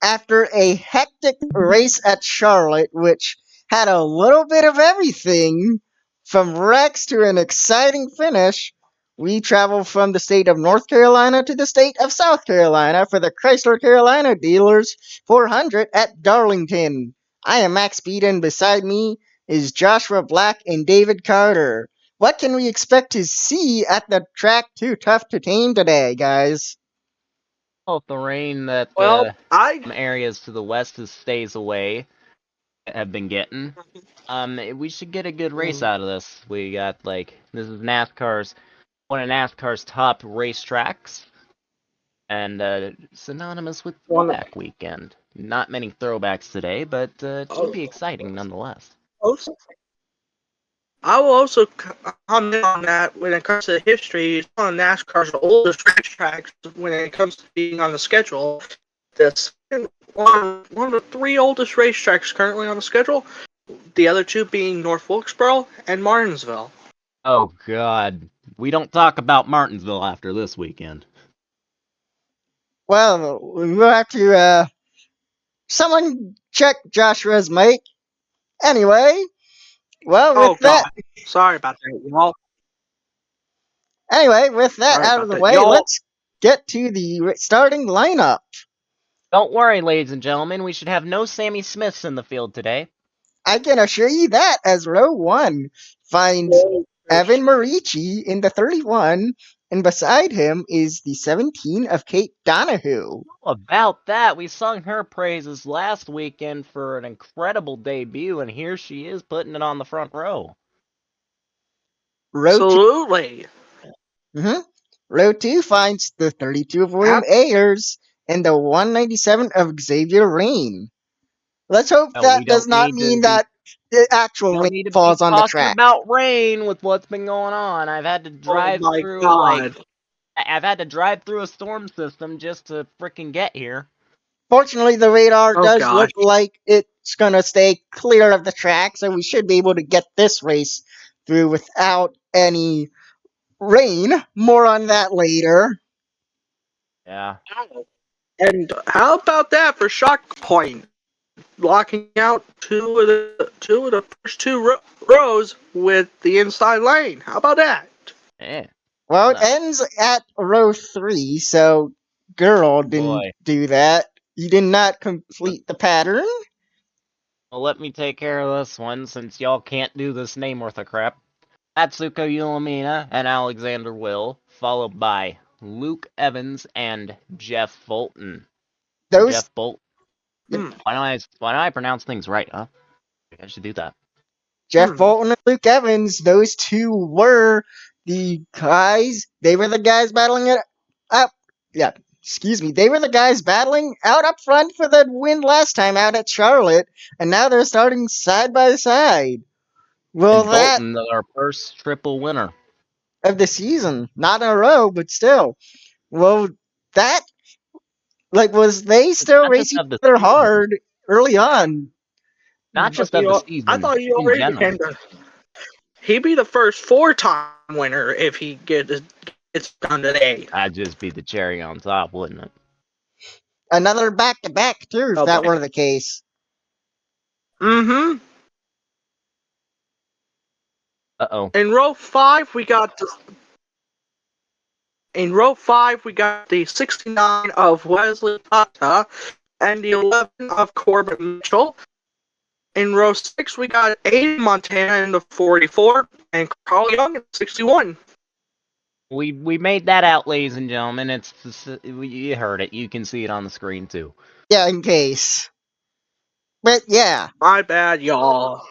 After a hectic race at Charlotte, which had a little bit of everything, from wrecks to an exciting finish, we traveled from the state of North Carolina to the state of South Carolina for the Chrysler Carolina Dealers 400 at Darlington. I am Max Speed, and beside me is Joshua Black and David Carter. What can we expect to see at the track too tough to tame today, guys? Well, the rain that Well, some areas to the west stays away have been getting. We should get a good race out of this. We got this is one of NASCAR's top racetracks, and synonymous with throwback weekend. Not many throwbacks today, but it should be exciting nonetheless. I will also comment on that when it comes to history. It's one of NASCAR's oldest racetracks when it comes to being on the schedule. One of the three oldest racetracks currently on the schedule. The other two being North Wilkesboro and Martinsville. Oh God, we don't talk about Martinsville after this weekend. Well, we'll have to, someone check Joshua's mic. Anyway, well, with that. Sorry about that, y'all. Anyway, with that out of the way, let's get to the starting lineup. Don't worry, ladies and gentlemen, we should have no Sammy Smiths in the field today. I can assure you that, as row 1 finds Evan Marici in the 31, and beside him is the 17 of Kate Donahue. About that, we sung her praises last weekend for an incredible debut, and here she is putting it on the front row. Absolutely. Row 2 finds the 32 of William Ayers and the 197 of Xavier Rain. Let's hope that does not mean that the actual rain falls on the track. About rain with what's been going on. I've had to drive through I've had to drive through a storm system just to frickin' get here. Fortunately, the radar does look like it's gonna stay clear of the track, so we should be able to get this race through without any rain. More on that later. Yeah. And how about that for Shock Point? Locking out two of the first two rows with the inside lane. How about that? Yeah. Well, it ends at row 3, so girl didn't do that. You did not complete the pattern. Well, let me take care of this one, since y'all can't do this name worth of crap. Atsuko Ulamina and Alexander Will, followed by Luke Evans and Jeff Fulton. Jeff Fulton. Why don't I pronounce things right, huh? I should do that. Jeff Fulton and Luke Evans, those two were the guys. They were the guys battling it up. Yeah, excuse me. They were the guys battling out up front for the win last time out at Charlotte, and now they're starting side by side. Well, and that Fulton, our first triple winner of the season, not in a row, but still. Well, that was they still racing their hard early on. Not just of the season. I thought you already became he'd be the first 4-time winner if he gets done today. That'd just be the cherry on top, wouldn't it? Another back-to-back, too, if that were the case. Uh-oh. In row 5, we got the 69 of Wesley Tata and the 11 of Corbin Mitchell. In row 6, we got Aiden Montana in the 44 and Carl Young in the 61. We made that out, ladies and gentlemen. You heard it. You can see it on the screen too. Yeah, in case. But yeah. My bad, y'all.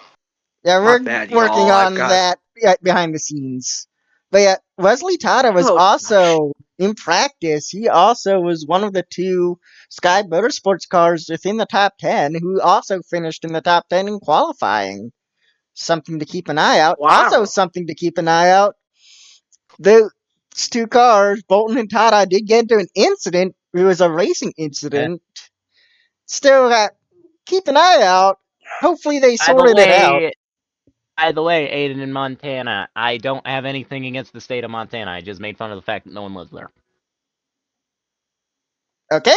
Yeah, we're working on that behind the scenes. But yeah, Wesley Tata was also in practice. He also was one of the 2 Sky Motorsports cars within the top 10 who also finished in the top 10 in qualifying. Something to keep an eye out. Wow. Also something to keep an eye out. Those 2 cars, Bolton and Tata, did get into an incident. It was a racing incident. Yeah. Still, keep an eye out. Hopefully they sorted it out. By the way, Aiden in Montana, I don't have anything against the state of Montana. I just made fun of the fact that no one lives there. Okay.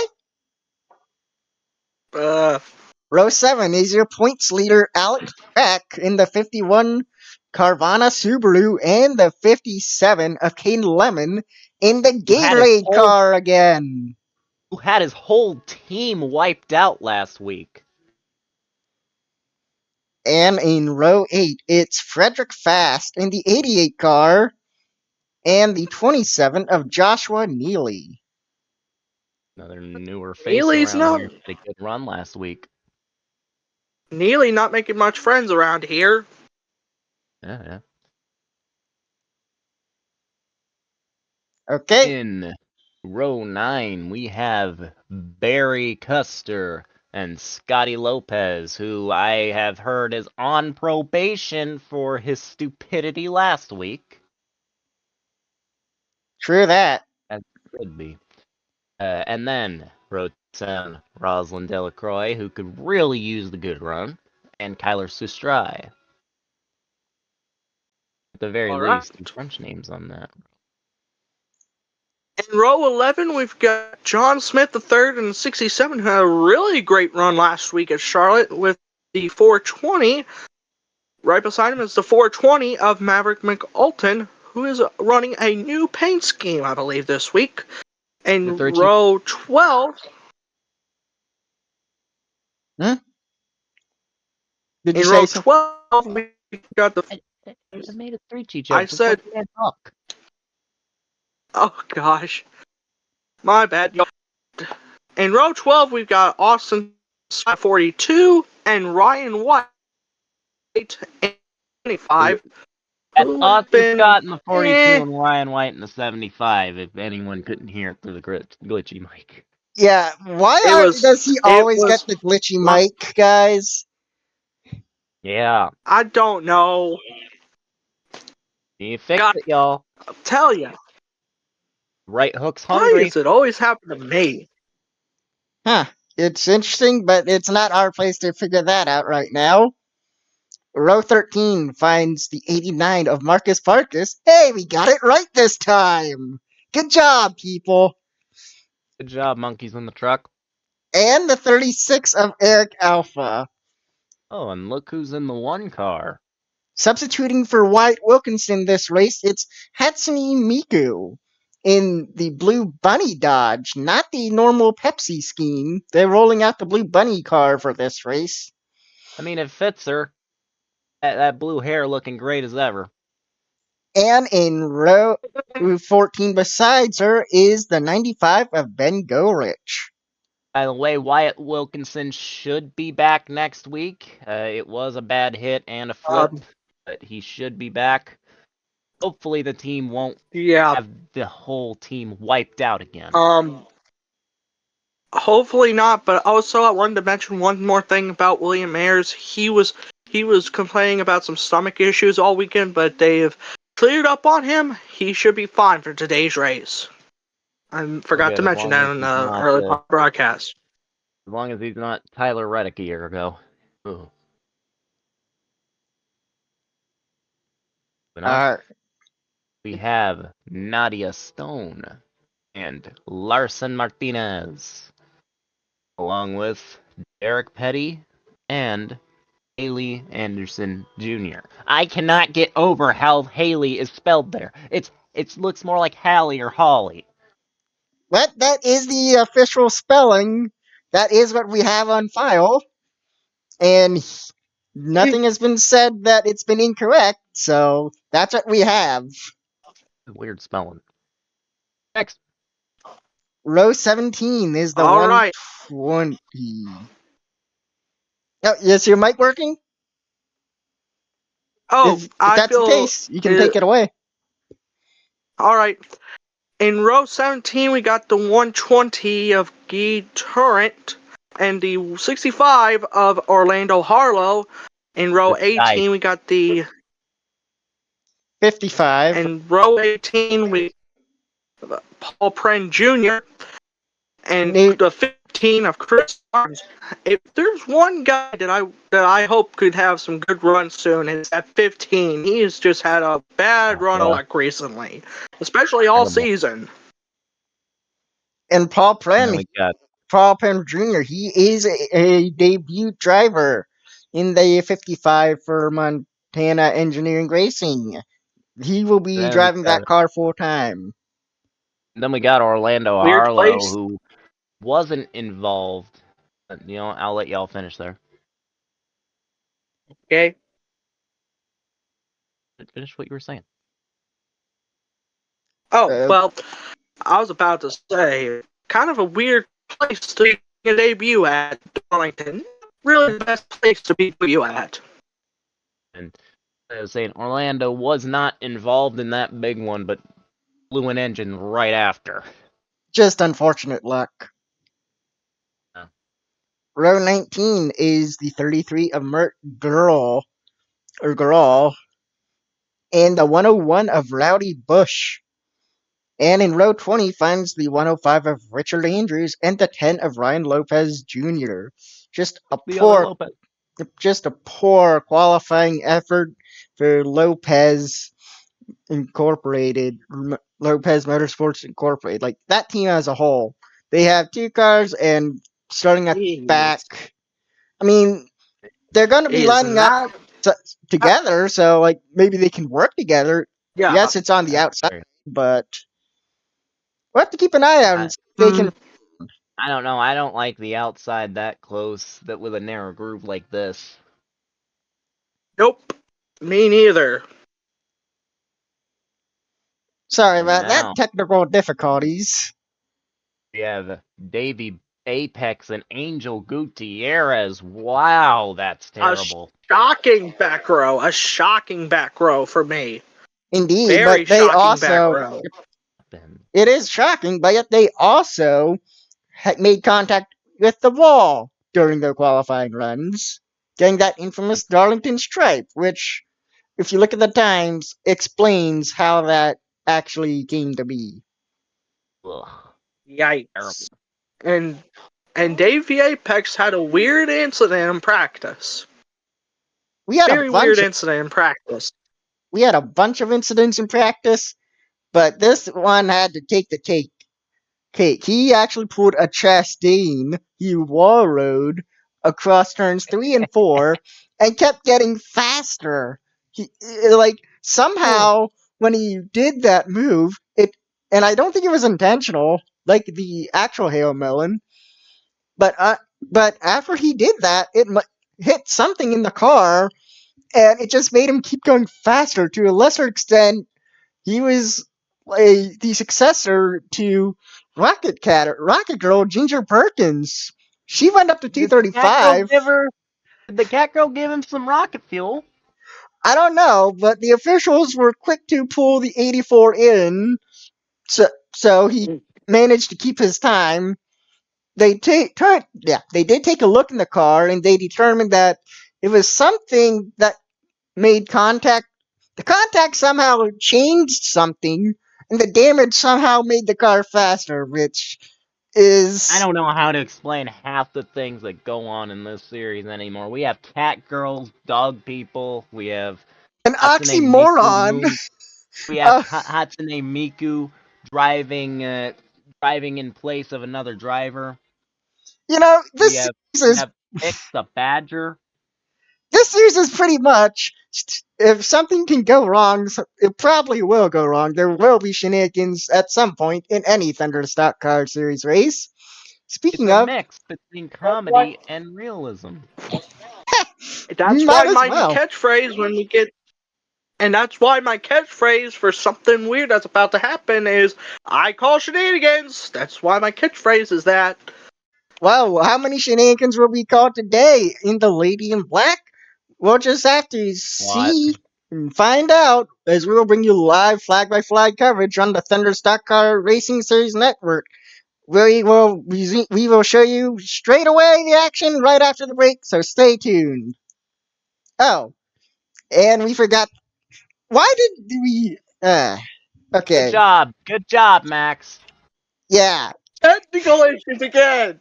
Row 7 is your points leader, Alex Peck, in the 51 Carvana Subaru and the 57 of Kane Lemon in the Gatorade car again. Who had his whole team wiped out last week. And in row 8, it's Frederick Fast in the 88 car and the 27 of Joshua Neely. Another newer face Neely's around here. Had a good run last week. Neely not making much friends around here. Yeah. Okay. In row 9, we have Barry Custer and Scotty Lopez, who I have heard is on probation for his stupidity last week. True that. As it could be. And then row 10, Rosalind Delacroix, who could really use the good run, and Kyler Sustrai. At the very least, some French names on that. In row 11, we've got John Smith III and 67, who had a really great run last week at Charlotte with the 420. Right beside him is the 420 of Maverick McAlton, who is running a new paint scheme, I believe, this week. In row 12... Did you in say row so? 12, we got the... I made a 3G joke. I said... Oh, gosh. My bad. In row 12, we've got Austin 42 and Ryan White in 25. That's Austin Scott in the 42 and Ryan White in the 75, if anyone couldn't hear it through the glitchy mic. Yeah, why does he always get the glitchy mic, guys? Yeah. I don't know. You fix it, y'all. I'll tell ya. Right hook's hungry. Why does it always happen to me? Huh. It's interesting, but it's not our place to figure that out right now. Row 13 finds the 89 of Marcus Farkas. Hey, we got it right this time! Good job, people! Good job, monkeys in the truck. And the 36 of Eric Alpha. Oh, and look who's in the 1 car. Substituting for Wyatt Wilkinson this race, it's Hatsune Miku in the Blue Bunny Dodge, not the normal Pepsi scheme. They're rolling out the Blue Bunny car for this race. I mean, it fits her. That blue hair looking great as ever. And in row 14 besides her is the 95 of Ben Gorich. By the way, Wyatt Wilkinson should be back next week. It was a bad hit and a flip, but he should be back. Hopefully the team won't have the whole team wiped out again. Hopefully not, but also I wanted to mention one more thing about William Ayers. He was complaining about some stomach issues all weekend, but they've cleared up on him. He should be fine for today's race. I forgot to mention that in the early broadcast. As long as he's not Tyler Reddick a year ago. Ooh. We have Nadia Stone and Larson Martinez, along with Derek Petty and Haley Anderson Jr. I cannot get over how Haley is spelled there. It looks more like Hallie or Holly. But that is the official spelling. That is what we have on file. And nothing has been said that it's been incorrect, so that's what we have. Weird spelling. Next. Row 17 is the 120. Oh, is your mic working? Oh, if that's the case, you can take it away. Alright. In row 17, we got the 120 of Guy Turrent and the 65 of Orlando Harlow. In row 18, we got the 55. In row 18, we Paul Pren Jr. and the 15 of Chris Barnes. If there's one guy that I hope could have some good runs soon, it's at 15. He's just had a bad run of luck recently, especially all season. And Paul Pren, Paul Penn Jr. He is a debut driver in the 55 for Montana Engineering Racing. He will be Then we driving got that car full time. Orlando Weird Harlow, place. who wasn't involved. But, I'll let y'all finish there. Okay. Finish what you were saying. Oh, Uh, well, I was about to say, kind of a weird place to make a debut at, Darlington. Really the best place to be debut at. And I was saying Orlando was not involved in that big one, but blew an engine right after. just unfortunate luck. Yeah. Row 19 is the 33 of Mert Girl, and the 101 of Rowdy Bush. And in row 20 finds the 105 of Richard Andrews and the 10 of Ryan Lopez Jr. Just a The other poor, Lopez. just a poor qualifying effort for Lopez Incorporated, Lopez Motorsports Incorporated. Like that team as a whole, they have two cars and starting at the Jeez. back. I mean, they're going to be Is lining up not. together, so like maybe they can work together. Yeah. Yes, it's on the That's outside, fair. but we'll have to keep an eye out and I, see if they can. I don't know. I don't like the outside that close, that with a narrow groove like this. Nope. Me neither. Sorry And about that. now Technical difficulties. we have Davey Apex and Angel Gutierrez. Wow, that's A terrible. shocking back row. A shocking back row for me. Indeed, Very but they shocking back also. row. It is shocking, but yet they also made contact with the wall during their qualifying runs, getting that infamous Darlington stripe, which, if you look at the times, explains how that actually came to be. Ugh, terrible. Yikes. And Dave the Apex had a weird incident in practice. We had a Very weird bunch of incident in practice. we had a bunch of incidents in practice, but this one had to take the cake. He actually pulled a Chastain. He wall rode across turns 3 and 4 and kept getting faster. He like somehow when he did that move, and I don't think it was intentional, like the actual Hail Melon, but after he did that, hit something in the car, and it just made him keep going faster. To a lesser extent, he was the successor to Rocket Girl Ginger Perkins. She went up to Did the cat girl 235. give her? Did the cat girl give him some rocket fuel? I don't know, but the officials were quick to pull the 84 in, so he managed to keep his time. They did take a look in the car, and they determined that it was something that made contact. The contact somehow changed something, and the damage somehow made the car faster, which I is don't know how to explain half the things that go on in this series anymore. We have cat girls, dog people. We have an Hatsune Miku oxymoron. moon. We have Uh, Hatsune Miku driving, driving in place of another driver. We this have series is Fix the Badger. this series is pretty much, if something can go wrong, it probably will go wrong. There will be shenanigans at some point in any Thunder Stock Car Series race. It's Speaking a of, mix between comedy and realism. That's might why as my well. catchphrase when we get and that's why my catchphrase for something weird that's about to happen is I call shenanigans. That's why my catchphrase is that. Well, how many shenanigans will be caught today in the Lady in Black? We'll just have to What? see and find out as we will bring you live flag by flag coverage on the Thunder Stock Car Racing Series Network. We will show you straight away the action right after the break, so stay tuned. Oh, and we forgot. Why did we? Good Okay, job. Good job, Max. yeah, Technical issues again.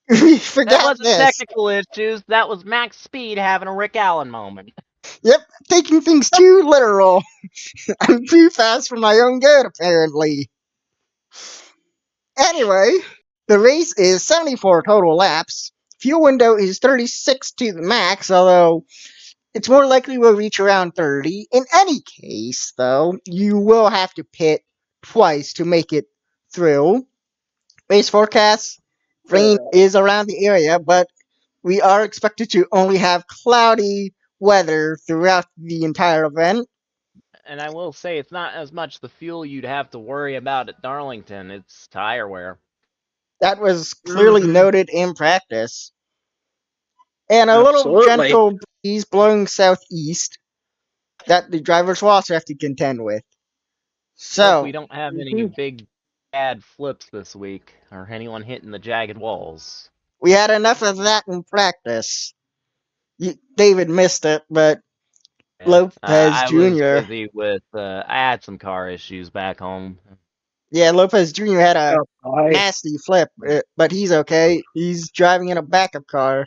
we That forgot wasn't this. technical issues. That was Max Speed having a Rick Allen moment. Yep, taking things too literal. I'm too fast for my own good, apparently. Anyway, The race is 74 total laps. Fuel window is 36 to the max, although it's more likely we'll reach around 30. In any case, though, you will have to pit twice to make it through. Race forecast, rain is around the area, but we are expected to only have cloudy weather throughout the entire event. And I will say, it's not as much the fuel you'd have to worry about at Darlington, it's tire wear. That was clearly noted in practice. And a little Absolutely. gentle breeze blowing southeast that the drivers will also have to contend with. Hope So, we don't have any big bad flips this week, or anyone hitting the jagged walls. we had enough of that in practice. David missed it, but Yeah. Lopez I was Jr. busy with, I had some car issues back home. Yeah, Lopez Jr. had a Oh, nasty flip, but he's okay. He's driving in a backup car.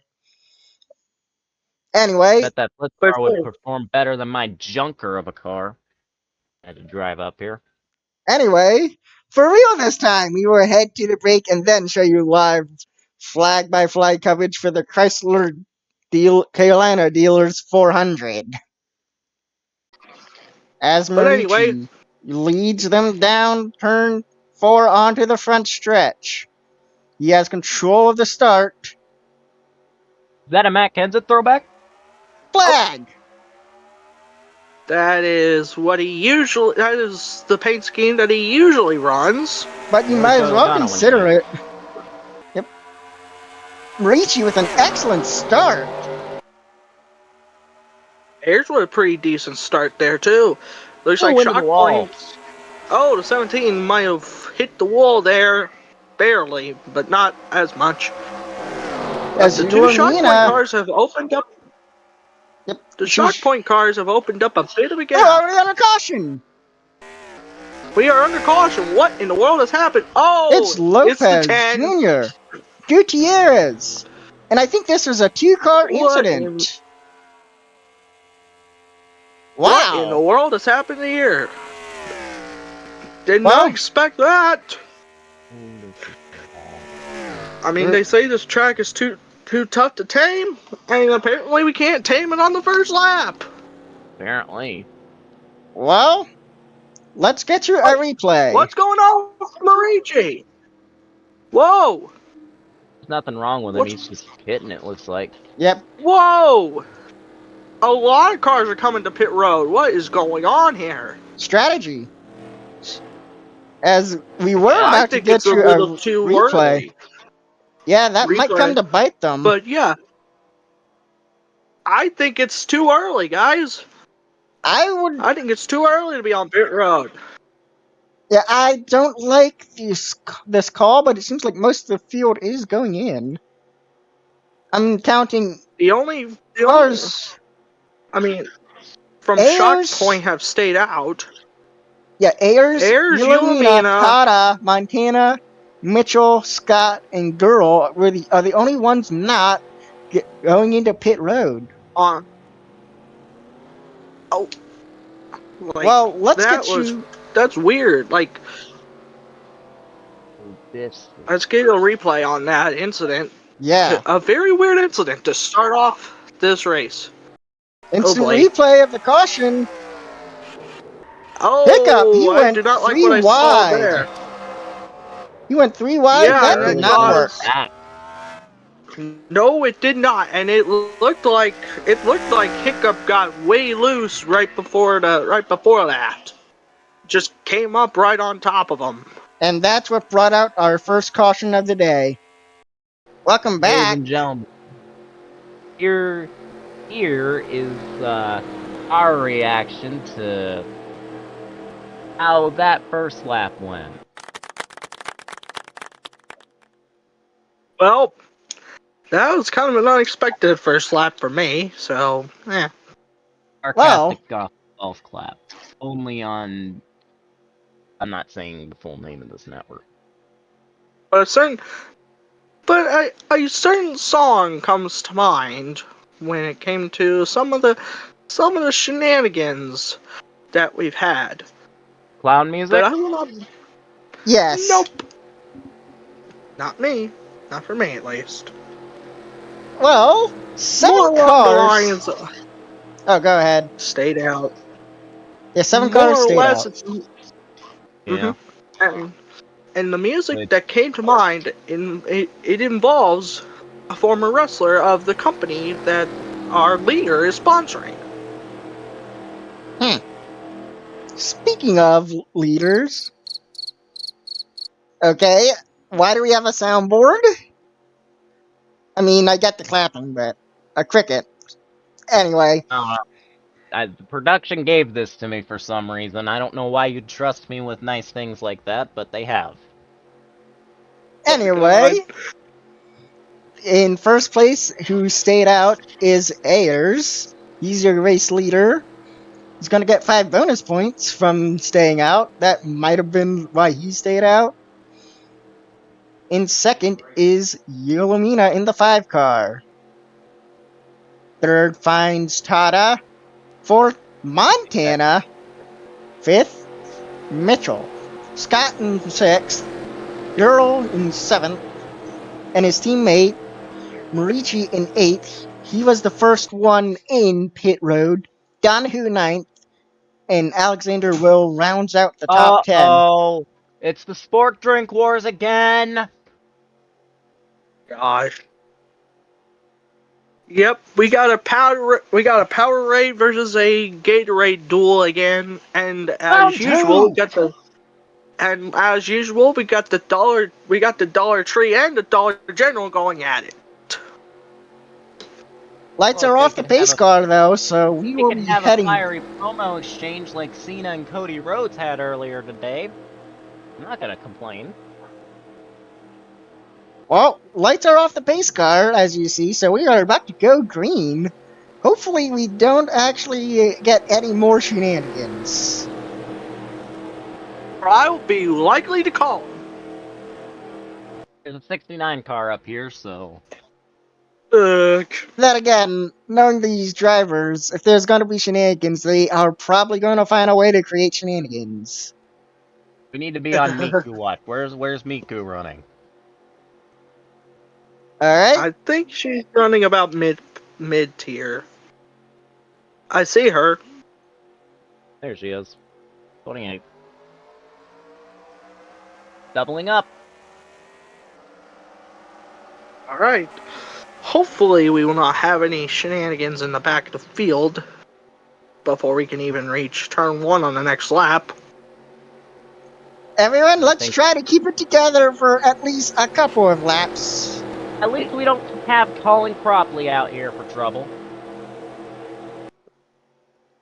Anyway, Bet that flip car would perform better than my junker of a car. I had to drive up here. for real this time, we will head to the break and then show you live flag by flag coverage for the Chrysler Carolina Dealers 400. As But anyway, Marici leads them down turn 4 onto the front stretch. He has control of the start. Is that a Matt Kenseth throwback? Flag! that is the paint scheme that he usually runs. But you might as well consider it. Yep. Marici with an excellent start. Ayers with a pretty decent start there too. Looks like shock points. Oh, the 17 might have hit the wall there, barely, but not as much. As the two shock point cars have opened up. Yep. The shock point cars have opened up a bit of a gap. We're already under caution. We are under caution. What in the world has happened? Oh, it's Lopez Jr. Gutierrez. And I think this was a 2-car incident. Wow. What in the world has happened here? Did not expect that. I mean, they say this track is too tough to tame, and apparently we can't tame it on the first lap. Apparently. Well, let's get you a replay. What's going on with Marici? Whoa. There's nothing wrong with him, he's just hitting it, looks like. Yep. Whoa. A lot of cars are coming to pit road. What is going on here? Strategy. As we were about to get you a replay. Early. Yeah, that might come to bite them. But yeah, I think it's too early, guys. I think it's too early to be on pit road. Yeah, I don't like this call, but it seems like most of the field is going in. I'm counting the only cars. I mean, from Ayers, shock point have stayed out. Yeah, Ayers, Ulamina, Cotta, Montana, Mitchell, Scott, and Girl are the only ones not going into pit road. Well, let's get you. That's weird. Like, let's get a replay on that incident. Yeah, a very weird incident to start off this race. Instant replay of the caution. Oh, hiccup! He went do not 3 like wide. There. He went 3 wide. Yeah, that did not work. No, it did not, and it looked like Hiccup got way loose right before that. Just came up right on top of him. And that's what brought out our first caution of the day. Welcome back, ladies and gentlemen. Here is our reaction to how that first lap went. Well, that was kind of an unexpected first lap for me, so, yeah. Sarcastic golf clap. Only on... I'm not saying the full name of this network. But a certain song comes to mind when it came to some of the shenanigans that we've had. Clown music? But yes. Nope. Not me. Not for me, at least. Well, More 7 along the cars. lines of Oh, go ahead. stayed out. Yeah, 7 More cars or stayed less, out. it's Yeah. and the music Wait. that came to mind it involves a former wrestler of the company that our leader is sponsoring. Speaking of leaders, okay, why do we have a soundboard? I mean, I get the clapping, but a cricket. Anyway, The production gave this to me for some reason. I don't know why you'd trust me with nice things like that, but they have. Oh my anyway, god. in first place, who stayed out is Ayers. He's your race leader. He's gonna get 5 bonus points from staying out. That might have been why he stayed out. In second is Yelomina in the 5 car. Third finds Tada. Fourth, Montana. Fifth, Mitchell. Scott in sixth. Earl in seventh. And his teammate, Marici in eighth. He was the first one in pit road. Donahue ninth. And Alexander Will rounds out the top 10. Uh-oh! It's the sport drink wars again! Gosh. Yep, we got a Powerade versus a Gatorade duel again, and Round as usual, two! we got the Dollar Tree and the Dollar General going at it. Lights Look, are they off the can have pace a car though, so we they will can be have a heading. fiery promo exchange like Cena and Cody Rhodes had earlier today. I'm not gonna complain. Well, lights are off the pace car, as you see, so we are about to go green. Hopefully, we don't actually get any more shenanigans. Or I will be likely to call him. There's a 69 car up here, so Ugh. Then again, knowing these drivers, if there's going to be shenanigans, they are probably going to find a way to create shenanigans. we need to be on Miku watch. Where's Miku running? Alright? I think she's running about mid tier. I see her. There she is. 28. Doubling up. All right. Hopefully, we will not have any shenanigans in the back of the field before we can even reach turn 1 on the next lap. Everyone, let's think- try to keep it together for at least a couple of laps. At least we don't have Colin Cropley out here for trouble.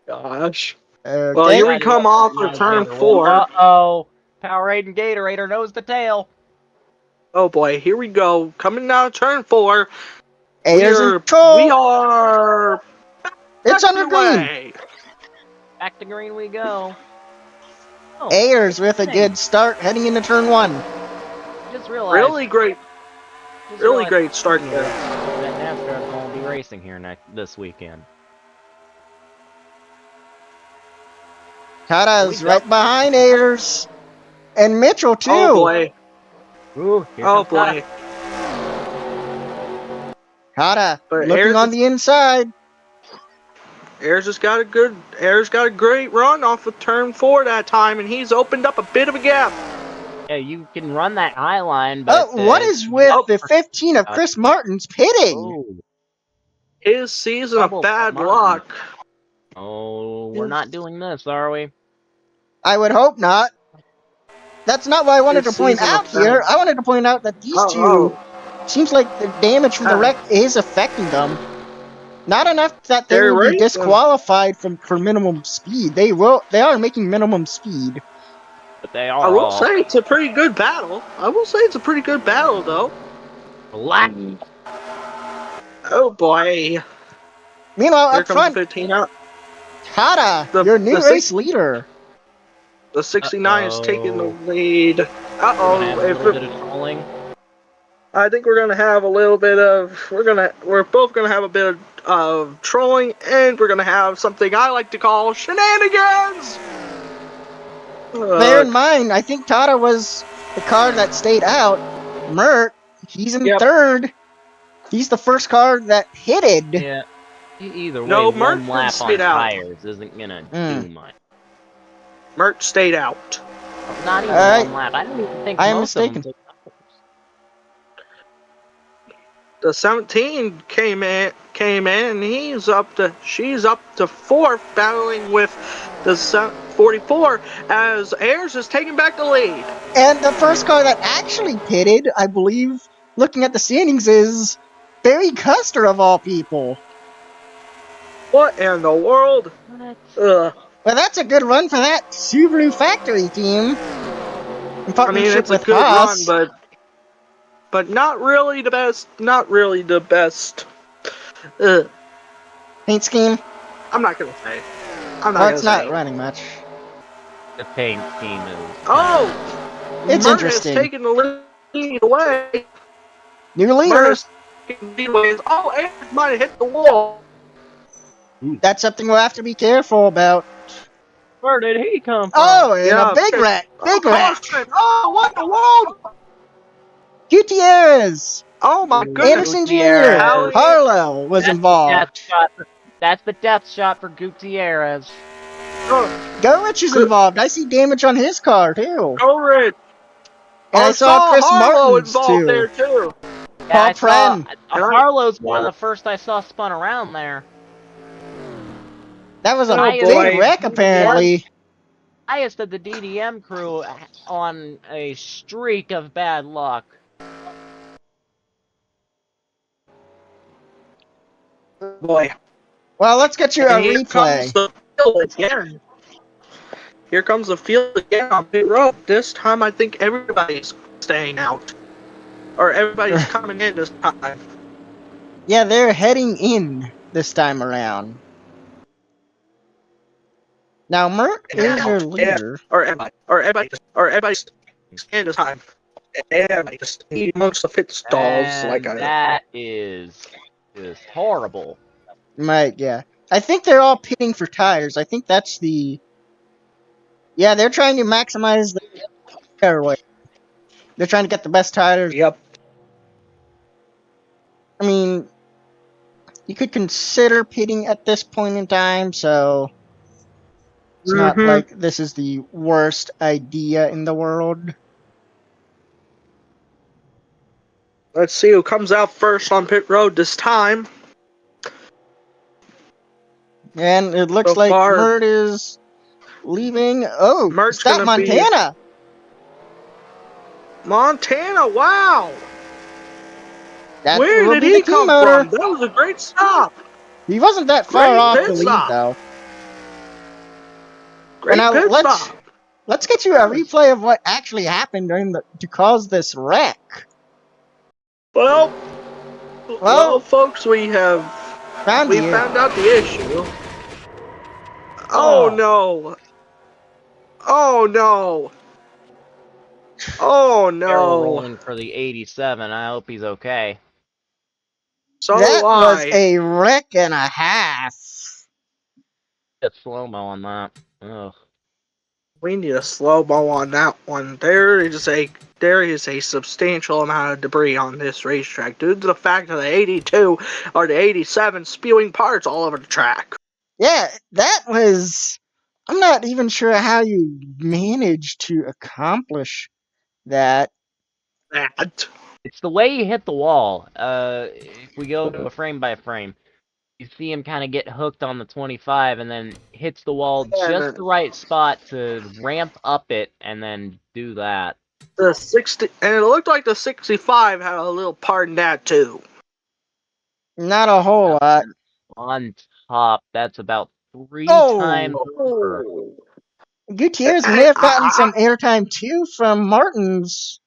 Gosh. Okay. Well, here we come off for turn 4. Uh-oh. Powerade and Gatorade knows the tail. Oh boy, here we go. Coming down turn 4. Ayers in control. We are. It's under green. Way. Back to green we go. Oh, Ayers with a good start heading into turn 1. just realized. Really great start there. That NASCAR is going to be racing here this weekend. Tada's right behind Ayers. And Mitchell, too. Oh boy. Ooh, Oh boy. Tada But looking Ayers on the inside. Ayers got a great run off of turn 4 that time, and he's opened up a bit of a gap. Yeah, you can run that high line, but... What is with the 15 of Chris Martin's pitting? Oh. His season Double of bad Martin. luck. Oh, we're not doing this, are we? I would hope not. That's not what I wanted to point out here. I wanted to point out that these two seems like the damage from the wreck is affecting them. Not enough that they will be disqualified for minimum speed. They are making minimum speed. But they are. I will say it's a pretty good battle. Though. Latin. Oh boy. Meanwhile, Here up comes front, the 15 out. Tada, your new race leader. The 69 is taking the lead. I think we're gonna have a little bit of we're both gonna have a bit of trolling, and we're gonna have something I like to call shenanigans. Bear in mind, I think Tada was the car that stayed out. Mert, he's in Yep. third. He's the first car that pitted. Yeah. Either way, No, one Mertz lap on stayed out. tires isn't gonna Mm. do much. Mert stayed out. Not even Alright. one lap. I don't even think I am most of them mistaken. took tires. The 17 came in, and she's up to fourth, battling with the 44 as Ayers is taking back the lead. And the first car that actually pitted, I believe, looking at the standings, is Barry Custer of all people. What in the world? What? Ugh. Well, that's a good run for that Subaru factory team. In I mean, partnership it's a with good Haas. run, but not really the best. Not really the best. Ugh. Paint scheme. I'm not gonna say. I'm not Well, gonna it's say. not running much. The paint scheme is. Oh, It's Mert has interesting. taken the lead away. New Mert leader. has taken the lead away. Oh, Ayers might have hit the wall. That's something we'll have to be careful about. Where did he come from? Oh, and Yeah, a big wreck. Big wreck. caution. Oh, what the world? Gutierrez. Oh my goodness. Anderson Jr. Gutierrez. Harlow was involved. That's the death shot for Gutierrez. Gorich is Good. involved. I see damage on his car, too. Go Rich. And I saw Chris Harlow Martin's, involved too. there too. Paul Pren. Harlow's one of the first I saw spun around there. That was a Oh, big boy. wreck, apparently. Highest of the DDM crew on a streak of bad luck. Boy. Well, let's get you a And here replay. comes the field again. Here comes the field again on pit road. This time I think everybody's staying out. Or everybody's coming in this time. Yeah, they're heading in this time around. Now, Mert is your leader. Or everybody's in this time. Everybody just amongst the pit stalls And that is just horrible. Right, yeah. I think they're all pitting for tires. I think that's the... Yeah, they're trying to maximize the airway. They're trying to get the best tires. Yep. I mean, you could consider pitting at this point in time, so it's not like this is the worst idea in the world. Let's see who comes out first on pit road this time. And it looks So like far, Mert is leaving. Oh, Mert's Scott gonna be- Montana! Montana, wow! That Where will did be he the team come motor. from? That was a great stop. He wasn't that far Great off pit the lead, stop. though. Great Now, pit stop. let's get you a replay of what actually happened to cause this wreck. Well, folks, we found out the issue. Oh no! Oh no! Oh Barrel no! rolling for the 87. I hope he's okay. So that do was I. a wreck and a half. Get slow-mo on that. Ugh. We need a slow-mo on that one. There is a substantial amount of debris on this racetrack due to the fact of the 82 or the 87 spewing parts all over the track. Yeah, that was... I'm not even sure how you managed to accomplish that. That. It's the way he hit the wall. If we go frame by frame, you see him kind of get hooked on the 25 and then hits the wall just the right spot to ramp up it and then do that. The 60, and it looked like the 65 had a little part in that too. Not a whole lot. On top, that's about 3 times over. Gutierrez may have gotten some airtime too from Martin's.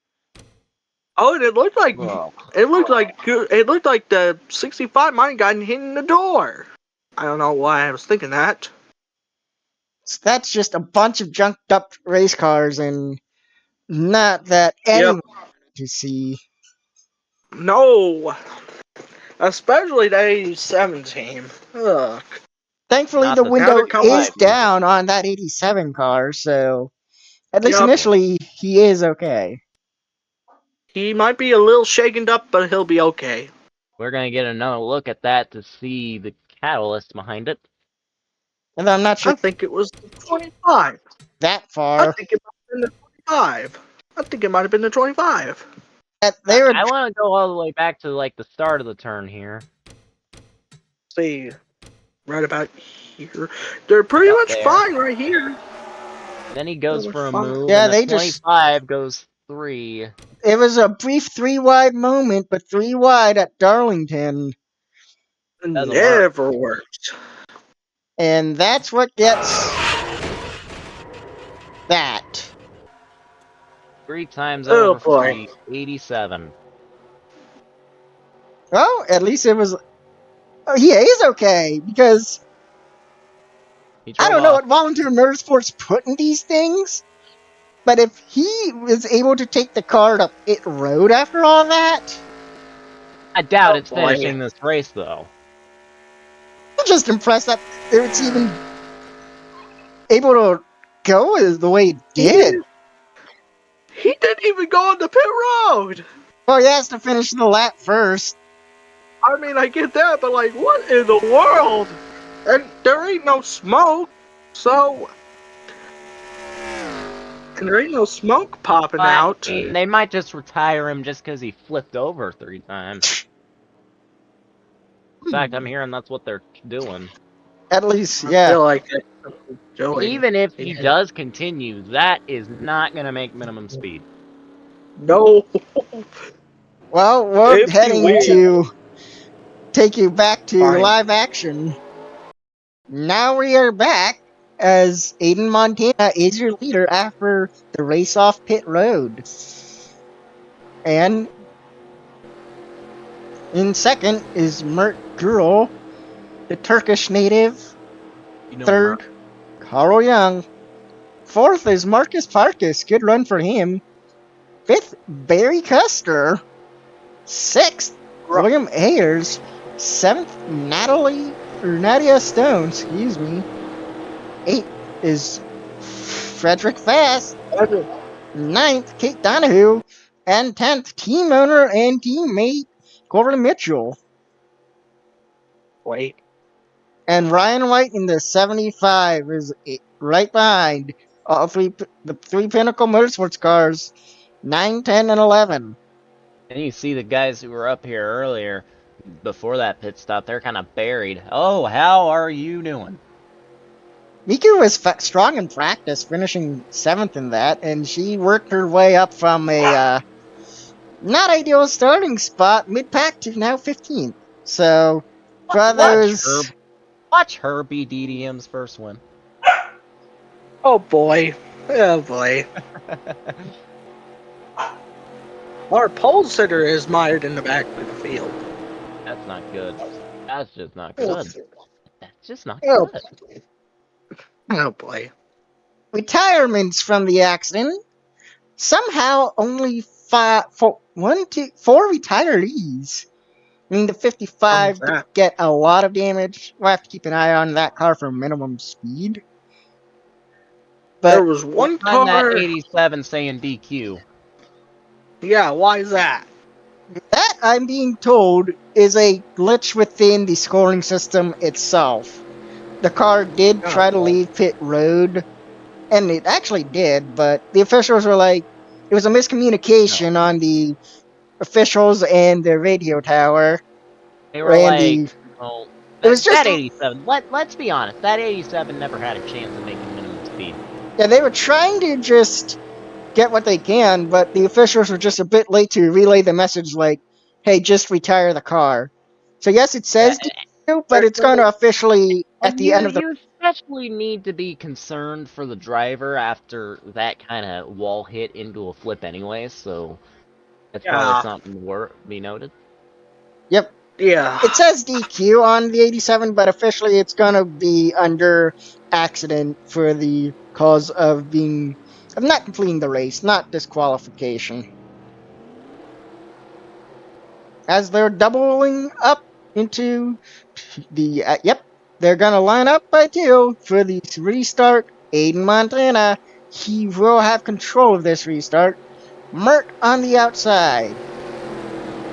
Oh, and it looked like Ugh. it looked like the 65 might have gotten hit in the door. I don't know why I was thinking that. That's just a bunch of junked up race cars and not that anyone wanted to see. No, especially the 87 team. Ugh. Thankfully, Not the the window Now is down on that 87 car, so at least Yup. initially he is okay. He might be a little shaken up, but he'll be okay. We're gonna get another look at that to see the catalyst behind it. And I'm not sure I think it was the 25. that I far. think it might have been the 25. I think it might have been the 25. That they were I want to go all the way back to like the start of the turn here. See, right about here. They're pretty Up much there. fine right here. Then he goes Pretty for a much fine. move, Yeah, and the they just- 25 goes 3. It was a brief 3 wide moment, but 3 wide at Darlington. Doesn't work. Never worked. And that's what gets that. 3 times Oh, over boy. 3, 87. Well, at least it was. Oh, yeah, he's okay because He I drove don't know off. what Volunteer Motorsports put in these things, but if he was able to take the car to pit road after all that, I doubt Oh, it's boy. finishing this race though. I'm just impressed that it's even able to go as the way it did. He didn't even go on the pit road. Well, he has to finish the lap first. I mean, I get that, but like, what in the world? And there ain't no smoke, so. And there ain't no smoke popping But out. they might just retire him just because he flipped over 3 times. In fact, I'm hearing that's what they're doing. At least, I yeah. feel like that's what he's doing. Even if he Yeah. does continue, that is not going to make minimum speed. No. Well, we're It'd be heading weird. to take you back to Fine. live action. Now we are back as Aiden Montana is your leader after the race off pit road. And in second is Mert Gürel, the Turkish native. You know, Third, Carl Young. Fourth is Marcus Parkus. Good run for him. Fifth, Barry Custer. Sixth, William Ayers. Seventh, Nadia Stone. Excuse me. Eighth is Frederick Fast. Ninth, Kate Donahue. And 10th, team owner and teammate Corbin Mitchell. Wait. And Ryan White in the 75 is right behind the 3 Pinnacle Motorsports cars, 9, 10, and 11. And you see the guys who were up here earlier, before that pit stop, they're kind of buried. Oh, how are you doing? Miku was strong in practice, finishing 7th in that, and she worked her way up from a not ideal starting spot mid-pack to now 15th. So, for those... Watch her be DDM's first win. Oh boy. Oh boy. Our pole sitter is mired in the back of the field. That's not good. That's just not good. That's just not Oh, good. oh boy. retirements from the accident. Somehow only 4 retirees. I mean, the 55 did get a lot of damage. We'll have to keep an eye on that car for minimum speed. But There was one On that car. 87 saying DQ. Yeah, why is that? that, I'm being told, is a glitch within the scoring system itself. The car did try to leave pit road, and it actually did, but the officials were like, it was a miscommunication on the officials and the radio tower. They were Randy. like, well, It was just that 87. Let's be honest, that 87 never had a chance of making minimum speed. Yeah, they were trying to just get what they can, but the officials were just a bit late to relay the message like, hey, just retire the car. So yes, it says DQ, but it's going to officially at the end of the... You especially need to be concerned for the driver after that kind of wall hit into a flip anyway, so that's probably something to be noted. Yep. Yeah. It says DQ on the 87, but officially it's going to be under accident for the cause of not completing the race, not disqualification. As they're doubling up into the... they're going to line up by 2 for the restart. Aiden Montana, he will have control of this restart. Mert on the outside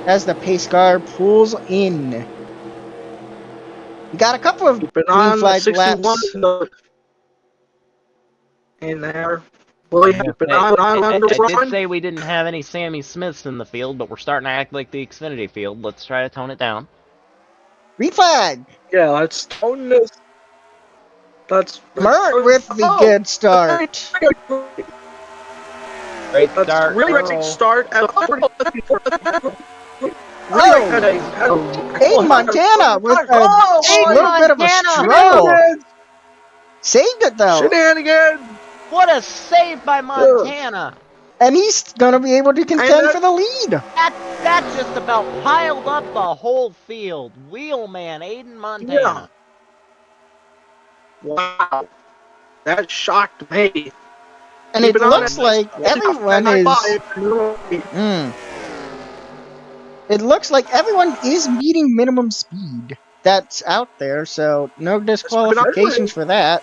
as the pace car pulls in. We got a couple of Keep an eye green on the flag 61 laps. in there. Will you keep an eye on the I did run? say we didn't have any Sammy Smiths in the field, but we're starting to act like the Xfinity field. Let's try to tone it down. Green flag. Yeah, let's tone this. Let's Mert with the good start. Great That's start, really great Earl. start. Oh, Aiden Montana with a Oh, little bit of a struggle. Saved it though. Shenanigans! What a save by Montana! And he's going to be able to contend for the lead. That just about piled up the whole field. Wheelman Aiden Montana. Yeah. Wow. That shocked me. And it looks like everyone is... It looks like everyone is meeting minimum speed that's out there, so no disqualifications for that.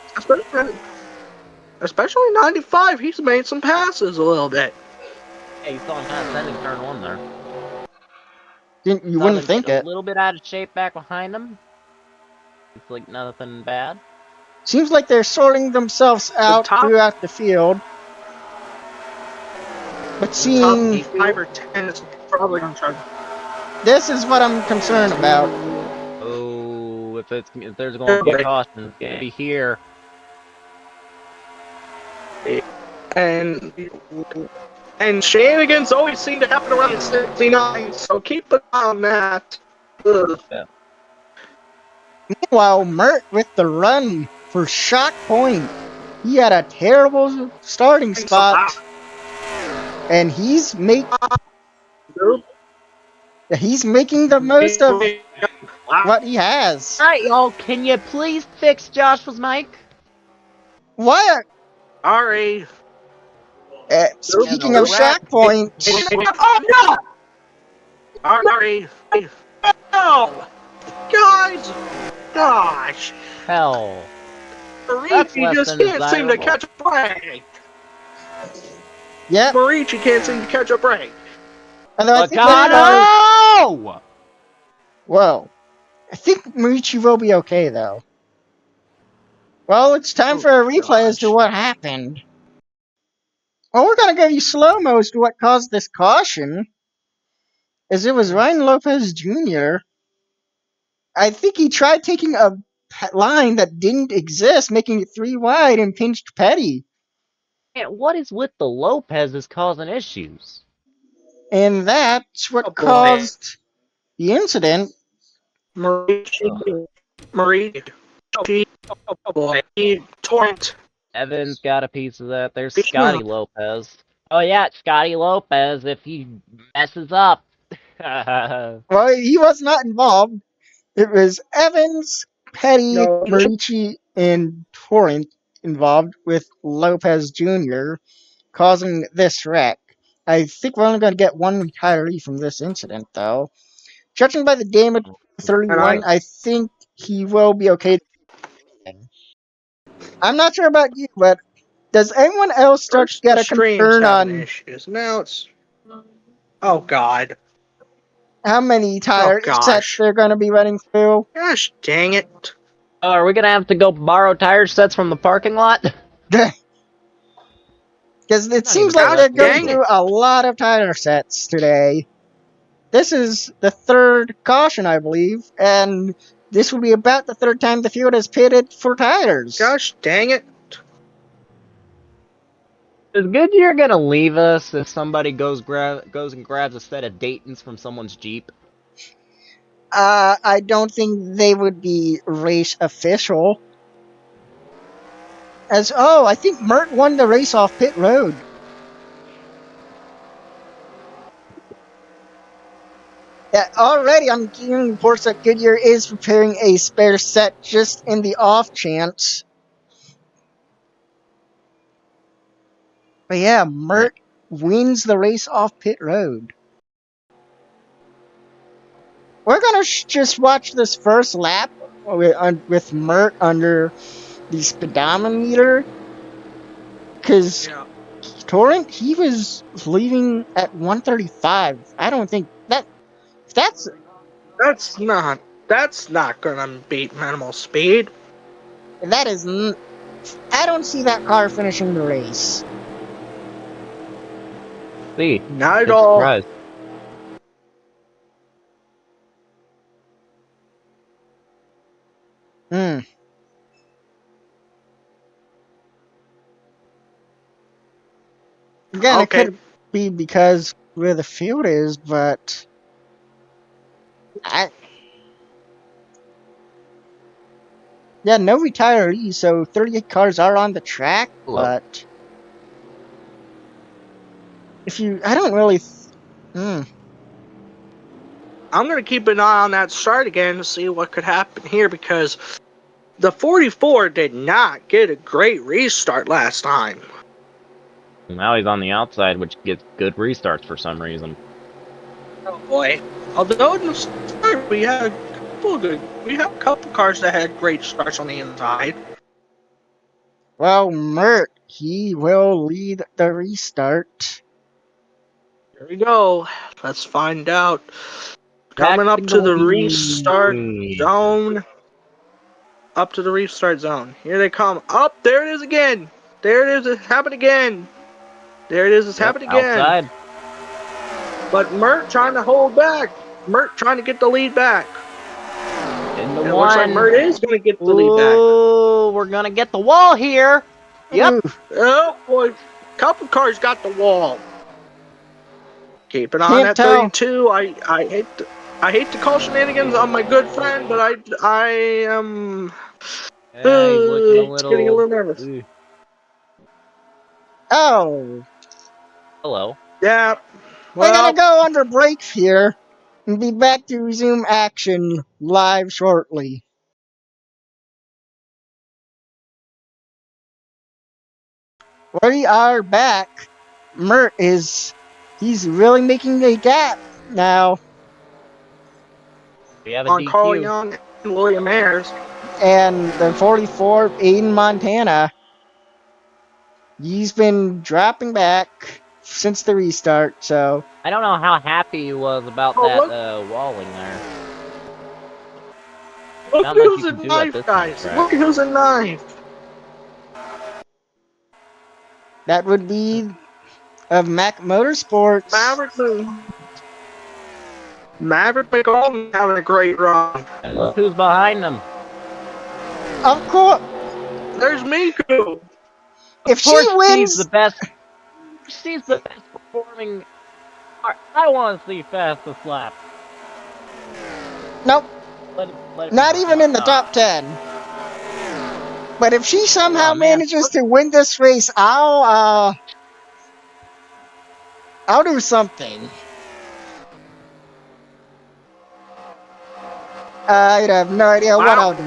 Especially 95, he's made some passes a little bit. Yeah, you saw him kind of sending turn one there. You wouldn't think it. A little bit out of shape back behind him. It's like nothing bad. Seems like they're sorting themselves out throughout the field. But seeing... 5 or 10 is probably going to try. This is what I'm concerned about. Oh, if there's going to be a caution, it's going to be here. And shenanigans always seem to happen around 69, so keep an eye on that. Yeah. Meanwhile, Mert with the run for Shock Point. He had a terrible starting spot. And he's making the most of what he has. Alright, y'all, can you please fix Joshua's mic? What? Sorry. Speaking of Shock Point. Oh, no! Sorry. Oh, guys! Gosh! Hell. Marici just can't seem to catch a break. Yeah. Marici can't seem to catch a break. No! Whoa. I think Marici will be okay, though. Well, it's time for a replay as to what happened. Well, we're going to give you slow-mo as to what caused this caution. As it was Ryan Lopez Jr. I think he tried taking a line that didn't exist, making it 3 wide and pinched Petty. Man, what is with the Lopez's causing issues? And that's what caused the incident. Marici. Torrent. Evans got a piece of that. There's Scotty Lopez. Oh yeah, Scotty Lopez if he messes up. Well, he was not involved. It was Evans, Petty, Marici, and Torrent involved with Lopez Jr. causing this wreck. I think we're only going to get one retiree from this incident, though. Judging by the damage 31, I think he will be okay. I'm not sure about you, but does anyone else start to get a concern on issues? Now it's... Oh, God. How many tire sets they're going to be running through? Gosh dang it. Oh, are we going to have to go borrow tire sets from the parking lot? Because it seems like they're going through a lot of tire sets today. This is the third caution, I believe, and this will be about the third time the field has pitted for tires. Gosh dang it. Is Goodyear gonna leave us if somebody goes and grabs a set of Daytons from someone's Jeep? I don't think they would be race official. I think Mert won the race off pit road. Yeah, already I'm getting reports that Goodyear is preparing a spare set just in the off chance. But yeah, Mert wins the race off pit road. We're going to just watch this first lap with Mert under the speedometer. Because Torrent, he was leaving at 135. I don't think that's That's not gonna beat minimal speed. that is. I don't see that car finishing the race. See, Not at big all. surprise. Hmm. Again, it Okay. could be because where the field is, but I yeah, no retirees, so 38 cars are on the track, Hello. but if you, I don't really. Hmm. I'm gonna keep an eye on that start again to see what could happen here because the 44 did not get a great restart last time. Now he's on the outside, which gets good restarts for some reason. Oh boy. Although in the start we had a couple cars that had great starts on the inside. Well, Mert, he will lead the restart. Here we go. Let's find out. Coming Back up to the restart lead. zone. Up to the restart zone. Here they come. Up, there it is again. There it is. It's happened again. There it is. It's happened again. Outside. But Mert trying to hold back. Mert trying to get the lead back. In the It one. looks like Mert is going to get the lead back. Ooh, we're gonna get the wall here. Yep. Ooh, Oh boy, couple cars got the wall. Keeping on Can't at tell. 32. I hate to call shenanigans on my good friend, but I am. Yeah, he's looking a It's getting a little nervous. Ooh. Oh, Hello. Yeah. we're gonna Well, go under break here and be back to resume action live shortly. We are back. Mert he's really making a gap now, We have a on Carl DQ. Young and William Ayers. and the 44 Aiden Montana, he's been dropping back since the restart. So I don't know how happy he was about Oh, that look. walling there. Look Not much who's you a can do at knife, this guys. track. Look who's a knife. that would be of Mac Motorsports. Maverick McGolden having a great run. And look who's behind him. Of course, There's Miku. if Of she course, she's the wins, best. She's the best performing. I want to see fastest lap. nope, Let it not be even in the top 10. But if she somehow Oh, man. manages to win this race, I'll do something. I have no idea what I'll do.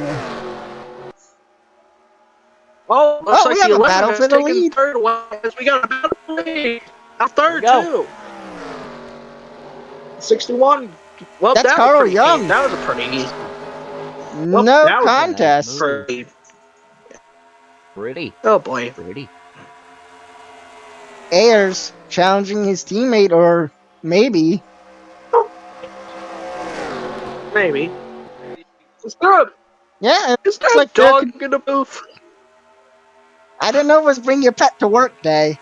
Oh, looks Oh, we like have the a 11 battle has for the taken lead. third away. We got a battle for the lead. A third, There we too. 61. Well, That's that Carl was pretty Young. easy. That was a pretty easy. No that was contest. pretty. Pretty. Oh, boy. Pretty. Ayers challenging his teammate, or maybe. Maybe. It's good. Yeah, Is it's that like a dog in the booth? I didn't know it was bring your pet to work day.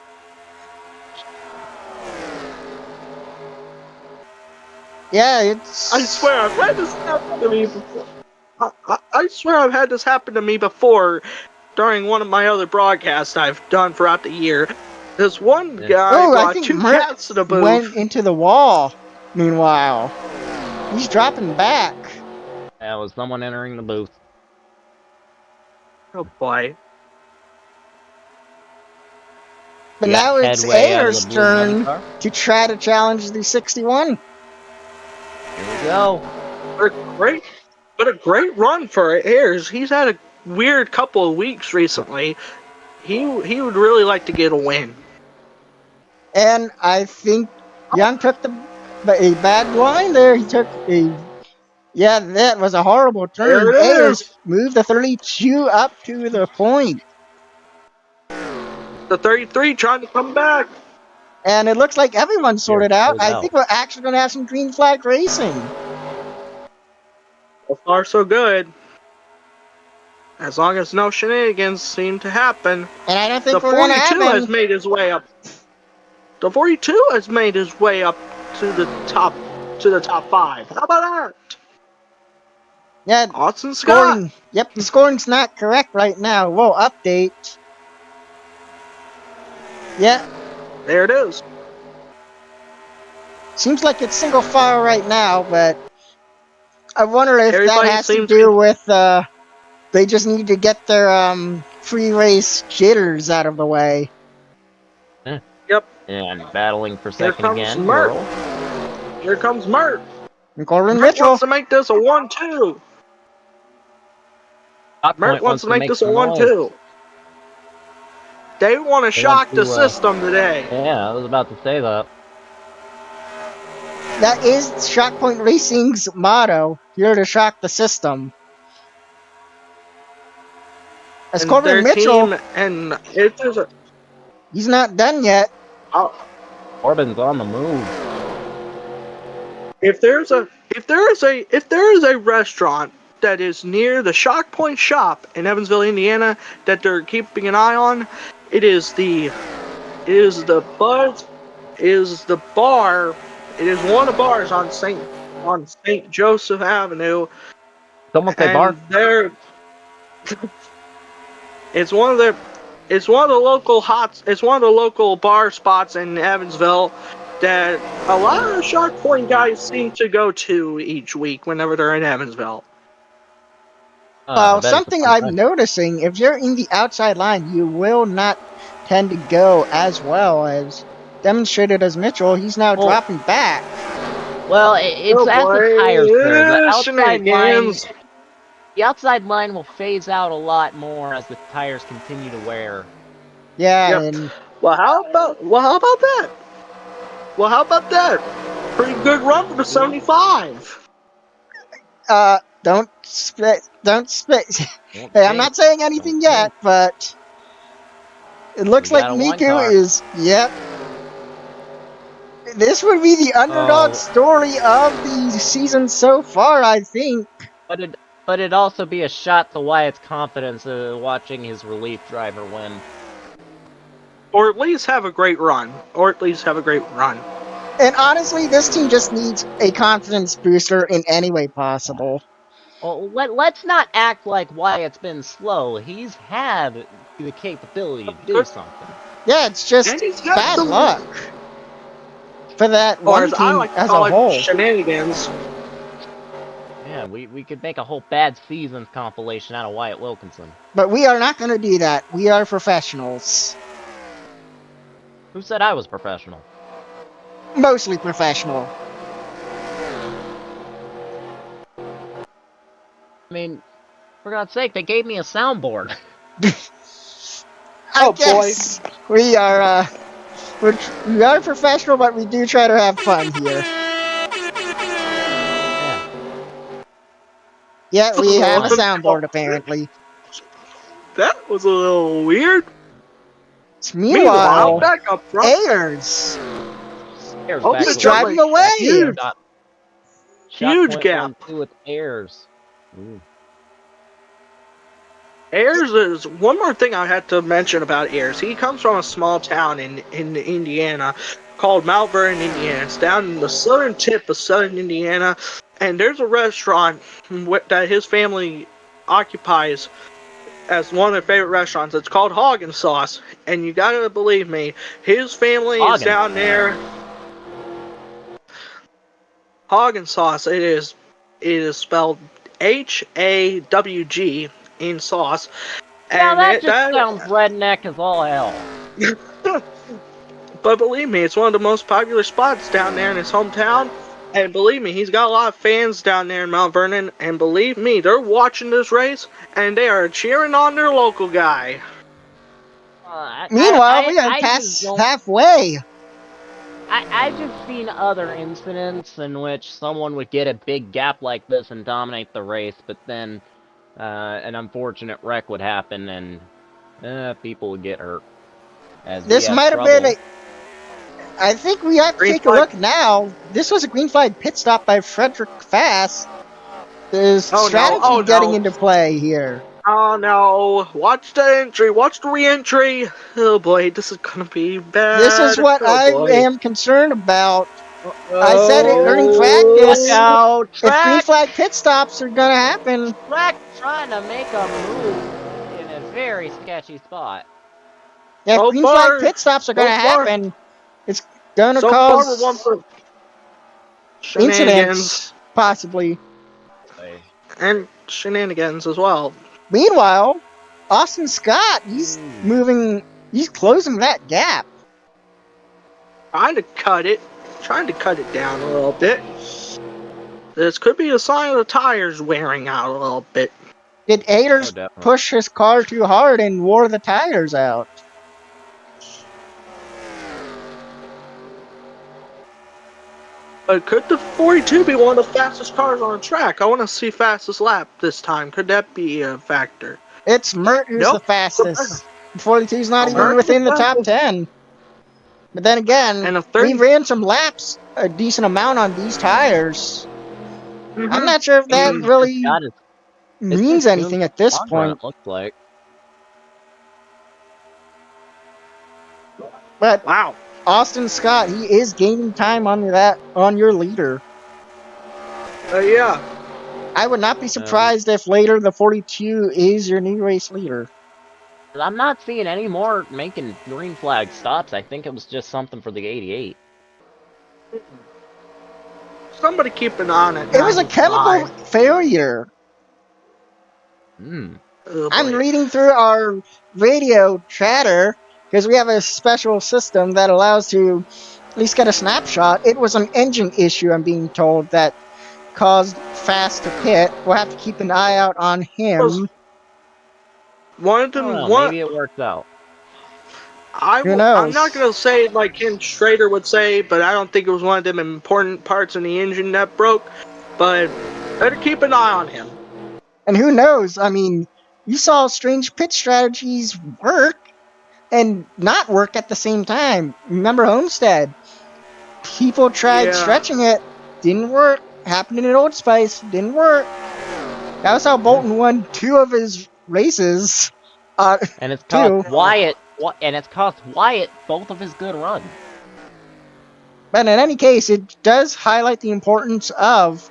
Yeah, it's. I swear I've had this happen to me before. I swear I've had this happen to me before during one of my other broadcasts I've done throughout the year. This one guy Oh, I brought think two Mert cats to the booth. went into the wall. Meanwhile, he's dropping back. That was someone entering the booth. Oh boy. But We got now it's headway out of Ayers' the blue muddy turn car. to try to challenge the 61. Here we go. But a great run for Ayers. He's had a weird couple of weeks recently. He would really like to get a win. And I think Young took a bad line there. He took a. Yeah, that was a horrible turn. There it Ayers is. moved the 32 up to the point. The 33 trying to come back. And it looks like everyone's sorted out. sold I out. think we're actually going to have some green flag racing. So far, so good. As long as no shenanigans seem to happen. And I don't The think we're going to have 42 has any. made his way up. The 42 has made his way up to the top 5. How about that? Yeah, Austin Scott. scoring. Yep, the scoring's not correct right now. We'll update. Yeah, There it is. seems like it's single file right now, but I wonder if that Everybody has to seems do to- with they just need to get their free race jitters out of the way. Yep. And battling for Here second comes again. Mert. Earl. Here comes Mert. And Corbin Mert Mitchell. wants to make this a 1-2. Top Mert Point wants to make this a some noise. 1-2. They want to They shock want to, the system today. Yeah, I was about to say that. That is Shock Point Racing's motto. Here to shock the system. As And Corbin their Mitchell, team, and if there's a he's not done yet. Corbin's on the move. if there is a restaurant that is near the Shock Point shop in Evansville, Indiana, that they're keeping an eye on, it is the bar. It is one of the bars on Saint Joseph Avenue, Someone say bar. and they're it's one of the local bar spots in Evansville that a lot of the Shark Point guys seem to go to each week whenever they're in Evansville. I bet it's a Something fun I'm time. noticing, if you're in the outside line, you will not tend to go as well as demonstrated as Mitchell. He's now Well, dropping back. Well, it's Oh as the boy, tires wear. The outside line, shenanigans. the outside line will phase out a lot more as the tires continue to wear. Yeah, Yep. and Well, how about that? Pretty good run for the 75. don't spit. Won't Hey, I'm change. not saying anything yet, but it looks We like got a one Miku car. is. Yep. This would be the underdog Oh. story of the season so far, I think. But it'd also be a shot to Wyatt's confidence watching his relief driver win. Or at least have a great run. And honestly, this team just needs a confidence booster in any way possible. Well, let's not act like Wyatt's been slow. He's had the capability to do something. Yeah, it's just And he's got bad some- luck for that Or one as I team like to as call a it, whole. shenanigans. Yeah, we could make a whole bad seasons compilation out of Wyatt Wilkinson. But we are not going to do that. We are professionals. Who said I was professional? Mostly professional. I mean, for God's sake, they gave me a soundboard. I Oh, guess we are we are professional, but we do try to have fun here. Yeah. Yeah, we have a Fun. soundboard apparently. That was a little weird. Meanwhile, back up front. Ayers, Ayers Oh, back he's with driving it. away. Huge. Shot Huge point gap. 1-2 with Ayers. Ooh. Ayers is one more thing I had to mention about Ayers. He comes from a small town in Indiana called Mount Vernon, Indiana. It's down in the southern tip of southern Indiana, and there's a restaurant that his family occupies as one of their favorite restaurants. It's called Hog and Sauce, and you gotta believe me, his family is Hagen. down there. Hog and Sauce. It is spelled HAWG in sauce. Now And that just sounds redneck as all hell. But believe me, it's one of the most popular spots down there in his hometown. And believe me, he's got a lot of fans down there in Mount Vernon. And believe me, they're watching this race and they are cheering on their local guy. Meanwhile, we are I past just don't- halfway. I've just seen other incidents in which someone would get a big gap like this and dominate the race, but then an unfortunate wreck would happen and people would get hurt. As we This have might have been trouble. I think we have to Green take a flag. look now. This was a green flag pit stop by Frederick Fast. There's Oh no! strategy Oh getting no! into play here. Oh no! Watch the entry. Watch the re-entry. Oh boy, this is gonna be This is bad. what Oh I boy. am concerned about. I said it during Watch practice. Oh. out! If green Track! flag pit stops are gonna happen, Track trying to make a move in a very sketchy spot. if So green flag far, pit stops are so gonna far, happen, it's gonna so far, we're one cause for shenanigans incidents, possibly. and shenanigans as well. Meanwhile, Austin Scott, Ooh. he's closing that gap. Trying to cut it down a little bit. This could be a sign of the tires wearing out a little bit. Did Oh, Ayers definitely. push his car too hard and wore the tires out? But could the 42 be one of the fastest cars on the track? I want to see fastest lap this time. Could that be a factor? It's Mert who's the Nope. fastest. 42 is not even Mert's the within the top fastest. 10. But then again, And a we 30. ran some laps a decent amount on these tires. I'm Mm-hmm. not sure if that He's just really got his. It's means just doing anything at this longer, point. it looks like. But Wow. Austin Scott, he is gaining time on your leader. Yeah. I would not be surprised if later the 42 is your new race leader. I'm not seeing any more making green flag stops. I think it was just something for the 88. Somebody keep an eye on it. It was a chemical failure. Hmm. Oh I'm boy. reading through our radio chatter because we have a special system that allows to at least get a snapshot. It was an engine issue, I'm being told, that caused Fast to pit. We'll have to keep an eye out on him. One of I don't them. know. One. Maybe it works out. Who I'm not knows? gonna say like Ken Schrader would say, but I don't think it was one of them important parts in the engine that broke. But better keep an eye on him. And who knows? I mean, you saw strange pit strategies work and not work at the same time. Remember Homestead? People tried Yeah. stretching it, didn't work. Happened in Old Spice, didn't work. That was how Bolton won 2 of his races. And it's cost 2. Wyatt. And it's cost Wyatt both of his good runs. But in any case, it does highlight the importance of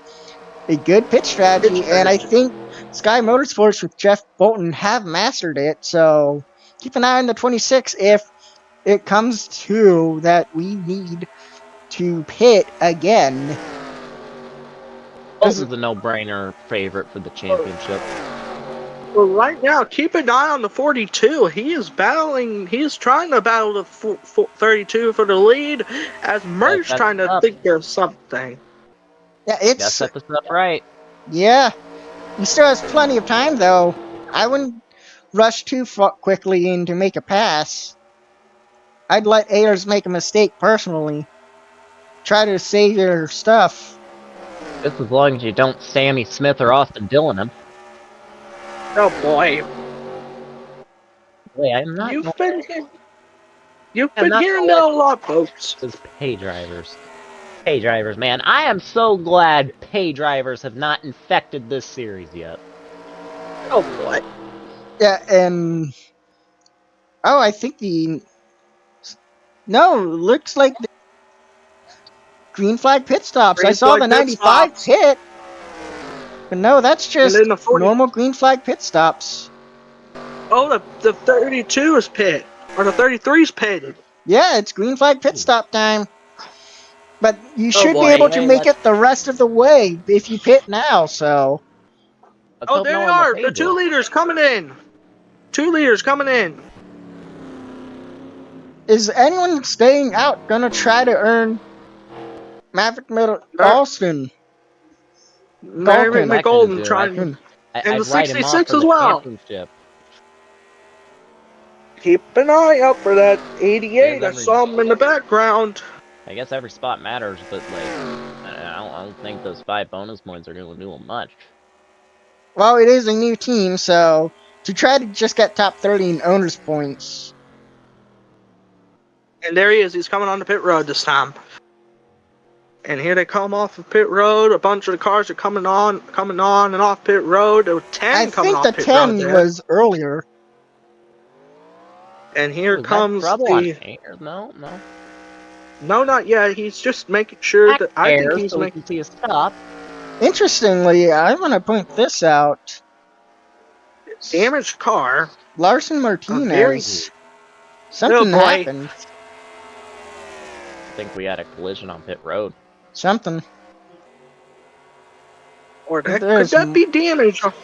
a good pitch strategy, and I think Sky Motorsports with Jeff Bolton have mastered it. So keep an eye on the 26 if it comes to that we need to pit again. Bolton's a no-brainer favorite for the championship. Well, right now, keep an eye on the 42. He is battling. He is trying to battle the 32 for the lead, as Merck's That's trying to up. think of something. Yeah, Gotta it's set this up right. yeah. He still has plenty of time though. I wouldn't rush too quickly in to make a pass. I'd let Ayers make a mistake personally. Try to save your stuff. Just as long as you don't Sammy Smith or Austin Dillon him. Oh boy, Wait, I'm not. you've been I'm not hearing gonna that let a lot, folks. those pay drivers. Pay drivers, man. I am so glad pay drivers have not infected this series yet. Oh boy. Yeah, and I think looks like the green flag pit stops. I Green saw flag the pit 95 stops. pit, but no, that's And just then the 40. normal green flag pit stops. Oh, the 32 is pit, or the 33 is pitted. Yeah, it's green flag pit stop time. But you Oh should be boy. able to Hey, make it the rest of the way if you pit now, so. let's Oh, hope there no they one will are. pay The 2 us. liters coming in. 2 liters coming in. Is anyone staying out gonna try to earn Maverick Middle Alston? Maverick Galton. Not gonna McGolden do. trying, and I'd the write him off 66 for as the well. championship. Keep an eye out for that Yes, 88. I saw him in the background. I guess every spot matters, but like, I don't think those 5 bonus points are gonna do much. Well, it is a new team, so to try to just get top 30 in owners points. And there he is. He's coming on the pit road this time. And here they come off of pit road. A bunch of the cars are coming on and off pit road. There were 10 I coming think off the pit road 10 there. was earlier. And here Was that comes trouble on the... air? No. No, not yet. He's just making sure that... I think he's so we making... can see a stop. Interestingly, I want to point this out. Damaged car. Larson A very... Martinez. Oh Something boy. happened. I think we had a collision on pit road. Something. Or that, could There's that be damage? I want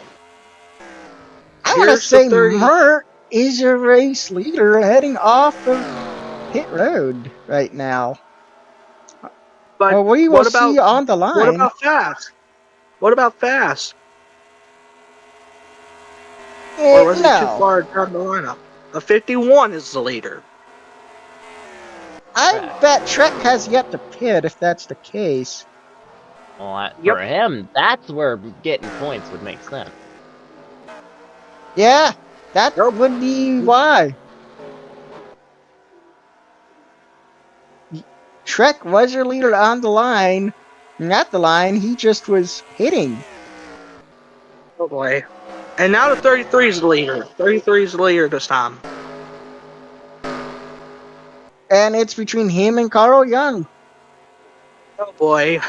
to Here's the say 30. Mert is your race leader heading off of pit road right now. But Well, we will what about... see on the What line. about fast? What about fast? Or was he too No. far down the lineup? The 51 is the leader. I bet Trek has yet to pit if that's the case. Well, Yep. for him, that's where getting points would make sense. Yeah, that Nope. would be why. Trek was your leader on the line. Not the line, he just was hitting. Oh boy. And now the 33 is the leader. 33 is the leader this time. And it's between him and Carl Young. Oh boy.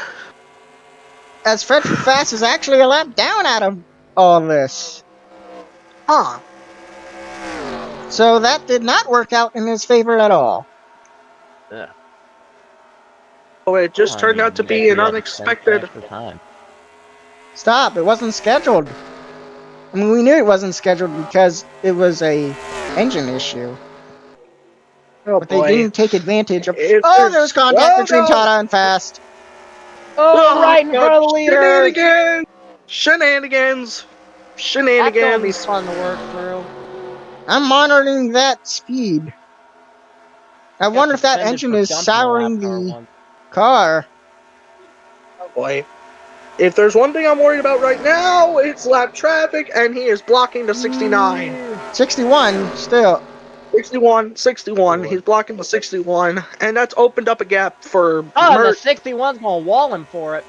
As Frederick Fast is actually a lap down out of all this. Huh. So that did not work out in his favor at all. Yeah. Oh, it just Well, I turned mean, out to you be guys an had unexpected... extra time. Stop, it wasn't scheduled. I mean, we knew it wasn't scheduled because it was a engine issue. Oh But they boy. didn't take advantage of... If Oh, there's- there's contact Oh, between no. Tada and Fast. Oh, right in God, front of the leader! Shenanigans! That's gonna be Shenanigans! fun to work through. I'm monitoring that speed. I wonder if that Suspended engine for is jumping a souring lap car the once. car. Oh boy. If there's one thing I'm worried about right now, it's lap traffic, and he is blocking the 69. 61, still. 61. He's blocking the 61, and that's opened up a gap for Oh, and the Mert. 61's gonna wall him for it.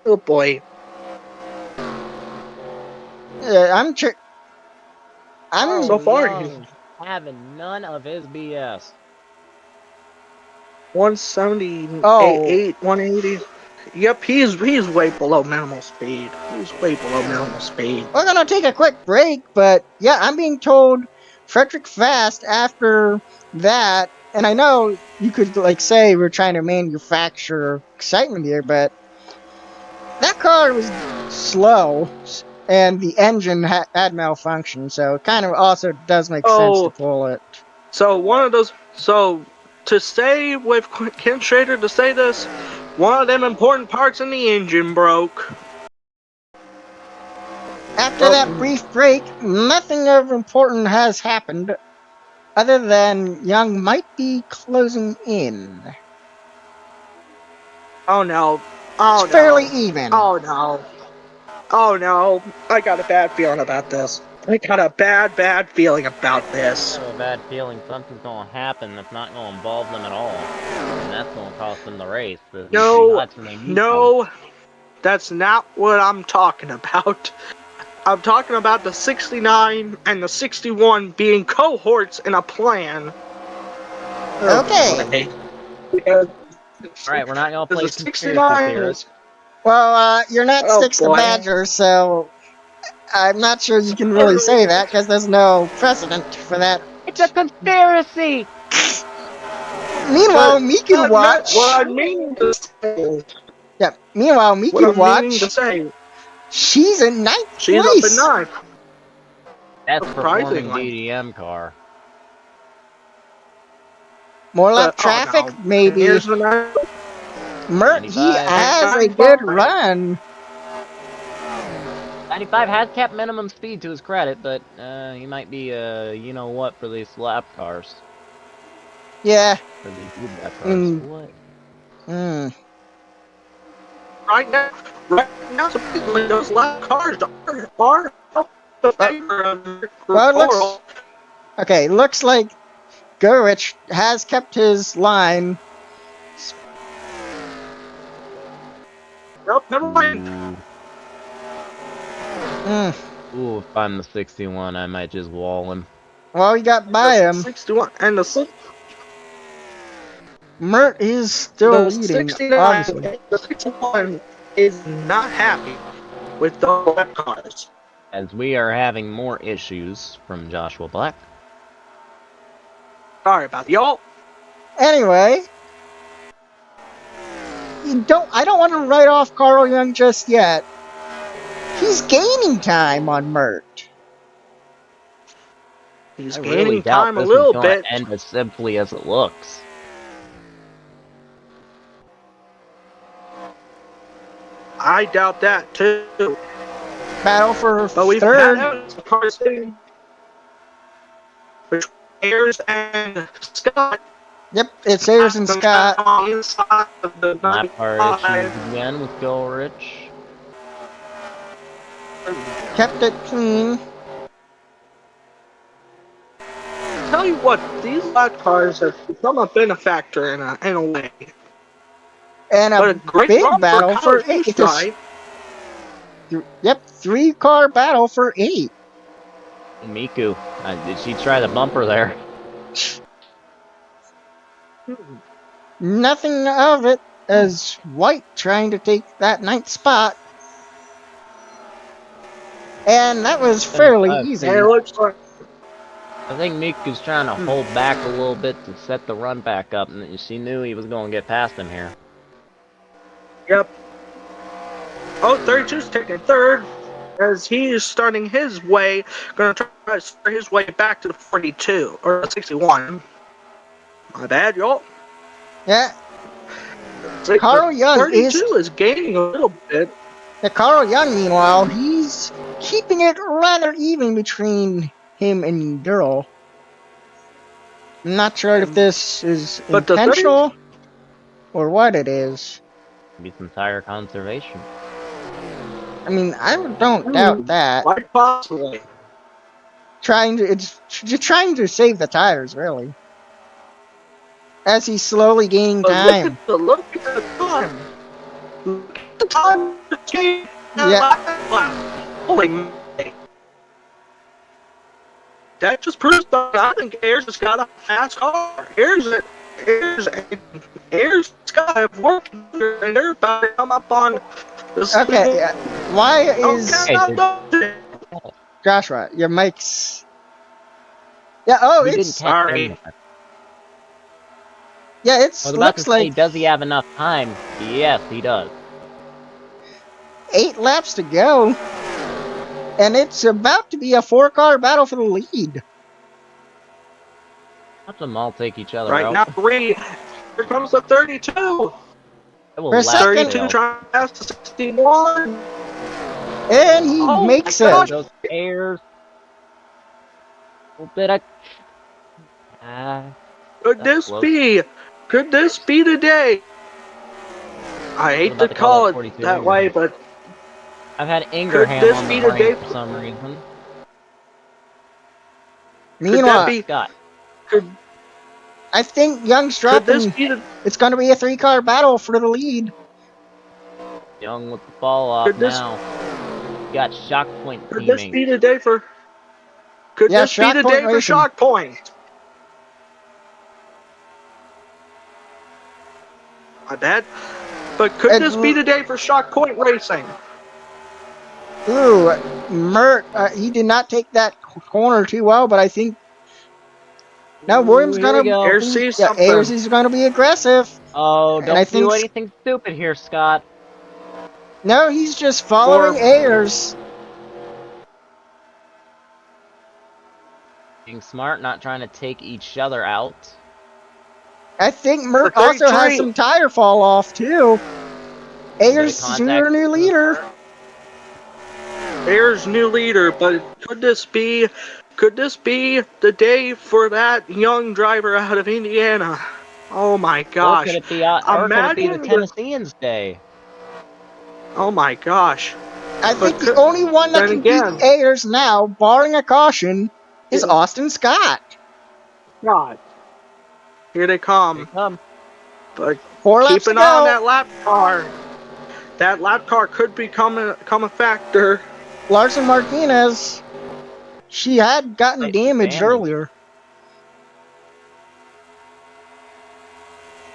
Oh boy. I'm So far, Young having none of his BS. 178, Oh. 180. Yep, he's way below minimal speed. He's way below minimal speed. We're gonna take a quick break, but yeah, I'm being told Frederick Fast after that, and I know you could like say we're trying to manufacture excitement here, but that car was slow and the engine had malfunction, so it kind of also does make sense to pull it. So one of those. So to say with Ken Schrader to say this, one of them important parts in the engine broke. After that brief break, nothing of important has happened, other than Young might be closing in. Oh no. Oh It's fairly even. Oh no. Oh no. I got a bad feeling about this. I got a bad feeling about this. I have a bad feeling something's gonna happen that's not gonna involve them at all. And that's gonna cost them the race. No, that's not what I'm talking about. I'm talking about the 69 and the 61 being cohorts in a plan. Okay. Alright, we're not gonna play There's a conspiracy 69. theorist. Well, you're not Oh, Sticks the boy. Badger, so I'm not sure you can really say that because there's no precedent for that. It's a conspiracy! Meanwhile, Miku Watch. What I mean to say. Yeah. Meanwhile, What Miku I'm meaning to Watch. say. She's in ninth She's place. up at 9. That's performing Surprisingly. DDM car. More lap traffic, no. maybe. Here's the 9. Mert, he 95. has a good run. 95 has kept minimum speed to his credit, but he might be you know what for these lap cars. Yeah. For these good lap cars. What? Right now, supposedly those lap cars are up the favor of Well, it Coral. looks Okay, looks like Gurich has kept his line. Nope, never mind. Ooh, if I'm the 61, I might just wall him. Well, he got by The him. 61 and Mert is still the leading, 69, obviously. the 61 is not happy with the lap cars. As we are having more issues from Joshua Black. Sorry about y'all. Anyway, I don't want to write off Carl Young just yet. He's gaining time on Mert. He's I really gaining doubt time a this is little going bit. to end as simply as it looks. I doubt that too. Battle for But we've third. had cars sitting between Ayers and Scott. Yep, it's Ayers and Scott. On the inside of the Lap car 95. issues again with Gulrich. Kept it clean. Tell you what, these lap cars have become a benefactor in a way. And But a a great big run battle for college 8th. drive. Yep, 3-car battle for 8. Miku, did she try the bumper there? Nothing of it as White trying to take that 9th spot. And that was fairly easy. And it looks like I think Miku's trying to hold back a little bit to set the run back up, and she knew he was going to get past him here. Yep. Oh, 32's taking third as he is starting his way, going to try to start his way back to the 42 or the 61. My bad, y'all. Yeah. Carl Young 32 is gaining a little bit. Carl Young, meanwhile, he's keeping it rather even between him and Durrell. I'm not sure if this is But the intentional or what it is. Maybe some tire conservation. I mean, I don't doubt that. Quite possibly. It's trying to save the tires, really. As he's slowly gaining time. Look at the time. Look at the time. Yeah. Holy moly. That just proves that I think Ayers has got a fast car. Ayers got to work and they're about to come up on this. Okay, yeah. Why is Joshua? Your mic's. Yeah. Oh, We it's didn't catch him. Yeah. I was about Looks to say, like does he have enough time? Yes, he does. 8 laps to go, and it's about to be a 4-car battle for the lead. Let them all take each other Right out. now, here comes the 32. For a second, 32 trying to pass the 61. And he makes it. Those airs. A little bit of. Could this be the day? I hate to call it that way, but I've had Ingraham on the brain for some reason. Meanwhile, Scott. I think Young's dropping. It's going to be a 3-car battle for the lead. Young with the ball off now. Got shock point Could teaming. this be the day for? Could this be the day for Shock Point? My bad. But could this be the day for Shock Point Racing? Ooh, Mert, he did not take that corner too well, but I think now Williams gonna Ayers is gonna be aggressive. Oh, don't do anything stupid here, Scott. No, he's just following Ayers. Being smart, not trying to take each other out. I think Mert also has some tire fall off too. Ayers is your new leader. Ayers' new leader, but could this be the day for that young driver out of Indiana? Oh my gosh! Or could it be the Tennesseans' day? Oh my gosh! I think the only one that can beat Ayers now, barring a caution, is Austin Scott. God. Here they Here come. they come. But 4 laps keep to an eye on go. that lap car. That lap car could become a factor. Larson Martinez, she had gotten Slight damaged damage. earlier.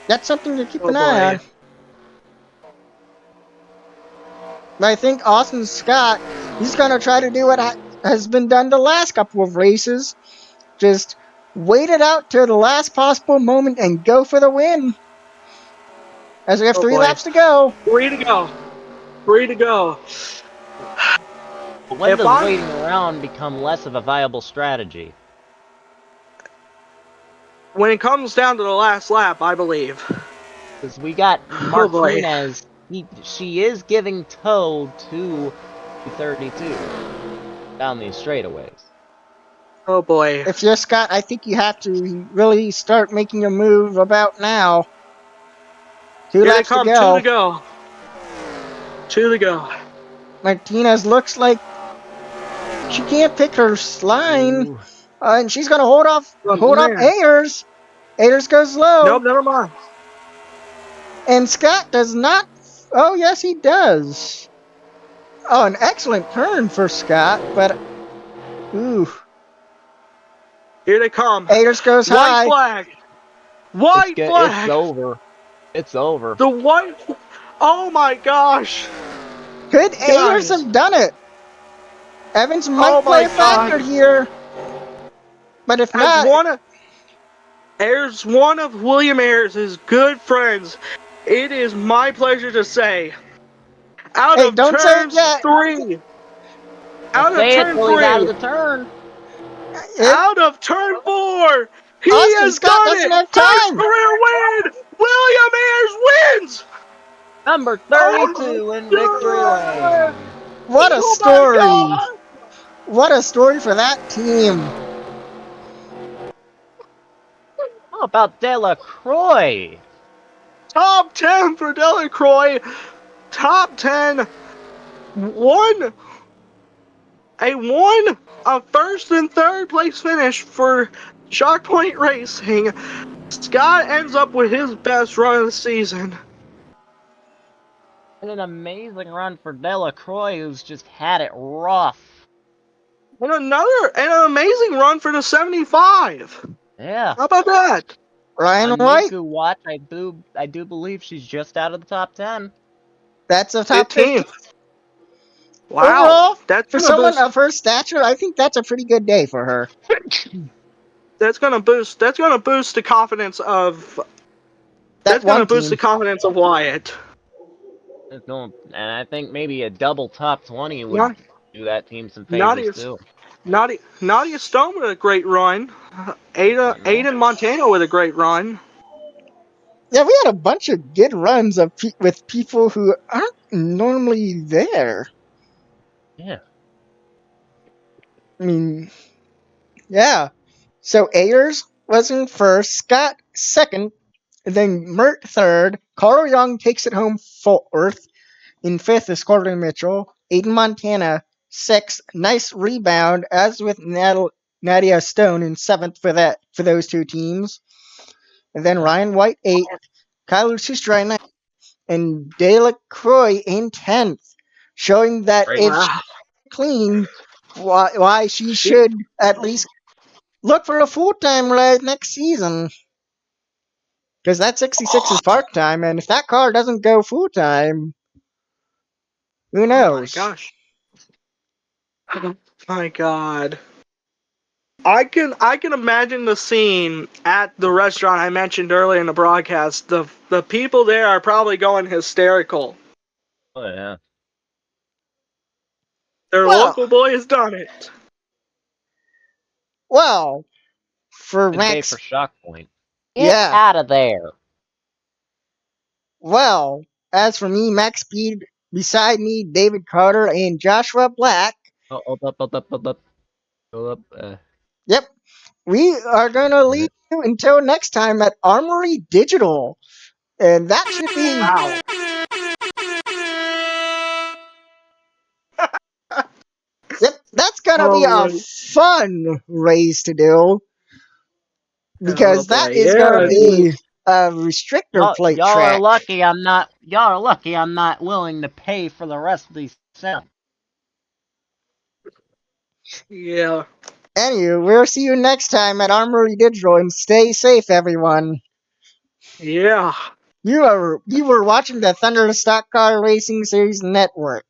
That's something to keep Oh an eye boy. on. But I think Austin Scott, he's going to try to do what has been done the last couple of races. Just wait it out to the last possible moment and go for the win. As we have Oh 3 boy. laps to go. 3 to go. 3 to go. But when If does I'm waiting around become less of a viable strategy? when it comes down to the last lap, I believe. Because we got Oh boy. Martinez. She is giving tow to 32 down these straightaways. Oh boy. If you're Scott, I think you have to really start making a move about now. 2 Here they laps to come. 2 go. to go. 2 to go. Martinez looks like she can't pick her line. Ooh. And she's going to hold off Oh man. Ayers. Ayers goes low. Nope, never mind. And Scott does not. Oh, yes, he does. Oh, an excellent turn for Scott, but ooh, Here they come. Ayers goes White high. flag. It's White good. It's flag. over. It's over. The white. Oh my gosh. Could Ayers Guys. have done it? Evans Oh might play my a factor god. here, but if As not, one of William Ayers' good friends, it is my pleasure to say, out hey, of don't say it yet. I'll out of say it turn till he's out of three, the turn. It, out of turn 4, he Austin has Scott done doesn't it! have First time. career win! William Ayers wins! Number Oh 32 in victory my god! lane. What a Oh my story! god! What a story for that team. How about Delacroix? Top 10 for Delacroix. Top 10. One. A first and third place finish for Shock Point Racing. Scott ends up with his best run of the season. And an amazing run for Delacroix, who's just had it rough. And an amazing run for the 75. Yeah. How about that? Ryan On White, Miku Watch, I do believe she's just out of the top 10. that's a top 15. 15th. Wow. Overall, That's for gonna someone boost. of her stature, I think that's a pretty good day for her. That's gonna boost. That's gonna boost the confidence of. That That's gonna one boost team. the confidence of Wyatt. No, and I think maybe a double top 20 would Not, do that team some favors Nadia, too. Nadia Stone with a great run. Mhm. Aiden Montano with a great run. Yeah, we had a bunch of good runs of with people who aren't normally there. Yeah. I mean, yeah. So Ayers was in first, Scott second, then Mert third. Carl Young takes it home fourth. In fifth is Corbin Mitchell. Aiden Montana sixth. Nice rebound, as with Nadia Stone in seventh for those two teams. And then Ryan White eighth. Kyle Lusistra ninth. And Delacroix in 10th, showing that Great. if she's Wow. clean, why she She, should at least look for a full-time ride next season. Because that 66 is part-time, and if that car doesn't go full-time, who oh my knows? gosh. My god. I can imagine the scene at the restaurant I mentioned earlier in the broadcast. The people there are probably going hysterical. Oh yeah. Their Well, local boy has done it. well, for Good day Max, for Shock Point. Get yeah. out of there. Well, as for me, Max Speed, beside me, David Carter and Joshua Black. Oh, hold up, hold up, hold up. Hold up. Yep, we are going to leave Minute. you until next time at Armory Digital. And that should be, Wow. yep, that's going to gonna be a Alright. fun race to do Oh because that boy, is gonna yeah, it be is. a restrictor plate Y'all are track. lucky I'm not. Y'all are lucky I'm not willing to pay for the rest of these sounds. Yeah. Anyway, we'll see you next time at Armory Digital, and stay safe, everyone. Yeah. You were watching the Thunder Stock Car Racing Series Network.